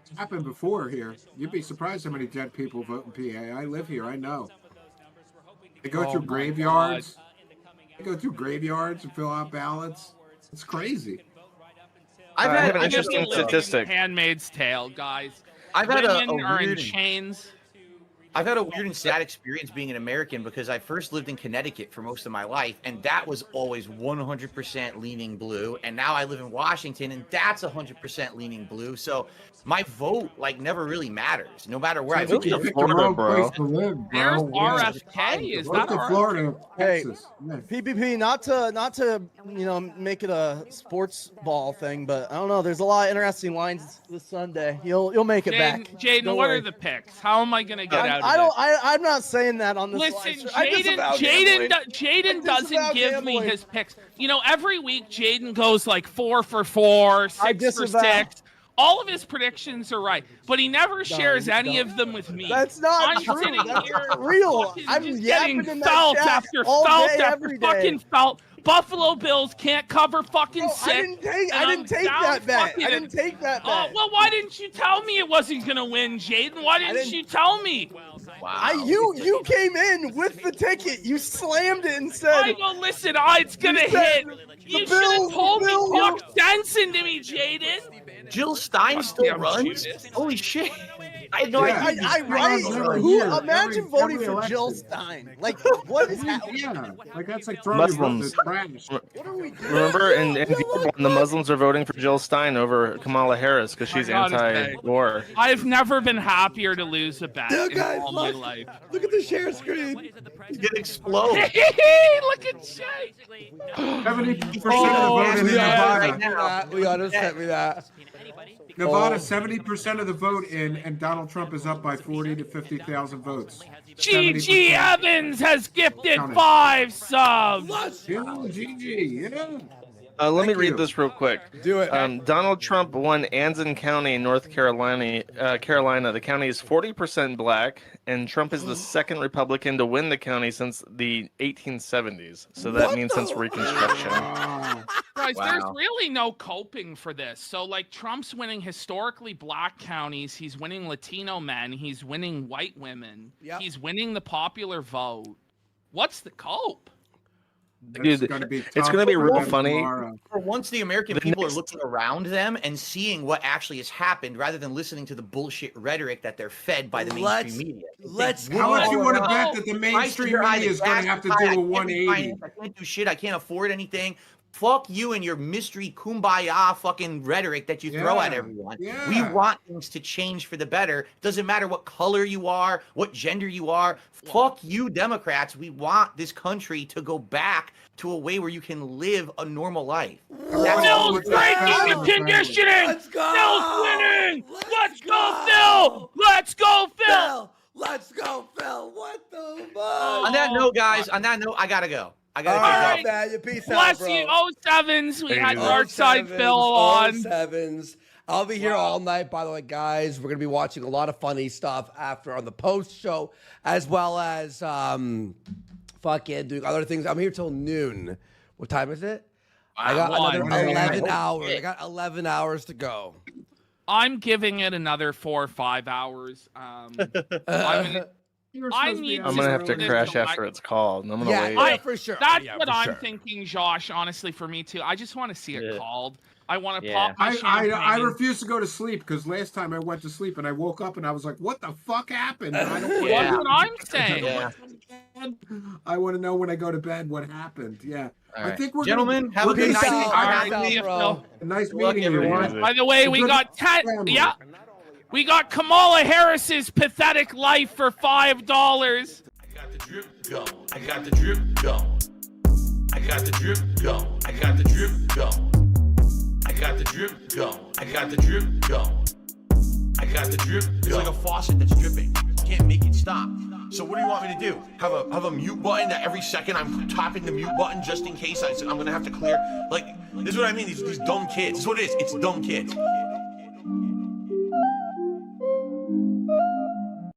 Speaker 7: It's happened before here. You'd be surprised how many dead people vote in PA. I live here. I know. They go through graveyards. They go through graveyards and fill out ballots. It's crazy.
Speaker 6: I have an interesting statistic.
Speaker 4: Handmaid's Tale, guys.
Speaker 5: I've had
Speaker 4: Women
Speaker 5: a
Speaker 4: are in
Speaker 5: weird
Speaker 4: chains.
Speaker 5: I've had a weird and sad experience being an American because I first lived in Connecticut for most of my life, and that was always 100% leaning blue. And now I live in Washington, and that's 100% leaning blue. So my vote never really matters, no matter where I live.
Speaker 7: There's RFK.
Speaker 4: Is
Speaker 7: What's
Speaker 4: that
Speaker 7: the Florida,
Speaker 8: Hey,
Speaker 7: Texas? Yeah.
Speaker 8: PPP, not to make it a sports ball thing, but I don't know. There's a lot of interesting lines this Sunday. You'll make it back.
Speaker 4: Jaden,
Speaker 8: Don't
Speaker 4: what
Speaker 8: worry.
Speaker 4: are the picks? How am I gonna get out of
Speaker 8: I'm not saying that on this.
Speaker 4: Listen,
Speaker 8: live
Speaker 4: Jaden
Speaker 8: gambling.
Speaker 4: doesn't give me his picks. You know, every week Jaden goes 4 for 4, 6 for 6. All of his predictions are right, but he never shares any of them with me.
Speaker 8: That's not
Speaker 4: I'm
Speaker 8: true.
Speaker 4: sitting
Speaker 8: That's
Speaker 4: here
Speaker 8: not real. I'm
Speaker 4: just
Speaker 8: yapping
Speaker 4: getting
Speaker 8: in that
Speaker 4: felt
Speaker 8: chat
Speaker 4: after
Speaker 8: all
Speaker 4: felt
Speaker 8: day,
Speaker 4: after
Speaker 8: every day.
Speaker 4: fucking felt. Buffalo Bills can't cover fucking 6.
Speaker 8: I didn't take that bet. I didn't take that bet.
Speaker 4: Oh, well, why didn't you tell me it wasn't going to win, Jaden? Why didn't you tell me?
Speaker 5: Wow.
Speaker 8: You came in with the ticket. You slammed it and said.
Speaker 4: I go, listen, it's going to hit. You should have told me, talk sense into me, Jaden.
Speaker 5: Jill Stein still runs? Holy shit. I had no idea.
Speaker 8: Imagine voting for Jill Stein. What is happening?
Speaker 7: Yeah, that's throwing your vote in the trash.
Speaker 8: What are we doing?
Speaker 6: Remember, in Vietnam, the Muslims are voting for Jill Stein over Kamala Harris because she's anti-war.
Speaker 4: I've never been happier to lose a bet in all my
Speaker 3: look.
Speaker 4: life.
Speaker 3: Look at the share screen.
Speaker 5: It's gonna explode.
Speaker 4: Look at Jay.
Speaker 7: 70% of the vote in Nevada.
Speaker 3: We ought to send me that.
Speaker 7: Nevada, 70% of the vote in, and Donald Trump is up by 40 to 50,000 votes.
Speaker 4: GG Evans has gifted 5 subs.
Speaker 7: GG, yeah.
Speaker 6: Let me read this real quick.
Speaker 3: Do it.
Speaker 6: Donald Trump won Anson County, North Carolina. The county is 40% black, and Trump is the second Republican to win the county since the 1870s. So that means since Reconstruction.
Speaker 4: Guys, there's really no coping for this. So, Trump's winning historically black counties. He's winning Latino men. He's winning white women.
Speaker 3: Yep.
Speaker 4: He's winning the popular vote. What's the cope?
Speaker 6: Dude, it's going to be real funny.
Speaker 5: For once, the American people are looking around them and seeing what actually has happened rather than listening to the bullshit rhetoric that they're fed by the mainstream media.
Speaker 7: How much you want to bet that the mainstream media is going to have to do a 180?
Speaker 5: I can't do shit. I can't afford anything. Fuck you and your mystery kumbaya fucking rhetoric that you throw at everyone.
Speaker 7: Yeah.
Speaker 5: We want things to change for the better. Doesn't matter what color you are, what gender you are. Fuck you, Democrats. We want this country to go back to a way where you can live a normal life.
Speaker 4: Phil's breaking the conditioning.
Speaker 3: Let's go.
Speaker 4: Phil's winning. Let's go, Phil. Let's go, Phil.
Speaker 3: Let's go, Phil. What the fuck?
Speaker 5: On that note, guys, I gotta go. I gotta
Speaker 3: All
Speaker 5: go.
Speaker 3: right, man. Peace out,
Speaker 4: Bless
Speaker 3: bro.
Speaker 4: you. 07s. We had
Speaker 3: Oh,
Speaker 4: Darksydephil on.
Speaker 3: 07s. I'll be here all night, by the way, guys. We're going to be watching a lot of funny stuff after on the post show, as well as fucking doing other things. I'm here till noon. What time is it? I got another 11 hours. I got 11 hours to go.
Speaker 4: I'm giving it another 4 or 5 hours. I'm
Speaker 6: gonna have to crash after it's called. I'm gonna wait.
Speaker 3: Yeah, for sure.
Speaker 4: That's what I'm thinking, Josh. Honestly, for me too. I just want to see it called. I want to pop my champagne.
Speaker 7: I refuse to go to sleep because last time I went to sleep and I woke up and I was like, "What the fuck happened?" And I don't
Speaker 4: That's what I'm saying.
Speaker 7: I want to know when I go to bed what happened. Yeah.
Speaker 5: All
Speaker 7: I
Speaker 5: right.
Speaker 7: think we're
Speaker 5: Gentlemen, have a good night.
Speaker 7: Nice meeting everyone.
Speaker 4: By the way, we got 10. Yeah. We got Kamala Harris's pathetic life for $5.
Speaker 16: I got the drip go. I got the drip go. I got the drip go. I got the drip go. I got the drip go. I got the drip go. I got the drip go. It's like a faucet that's dripping. You can't make it stop. So what do you want me to do? Have a mute button that every second I'm tapping the mute button just in case I'm gonna have to clear. This is what I mean. These dumb kids. This is what it is. It's dumb kids.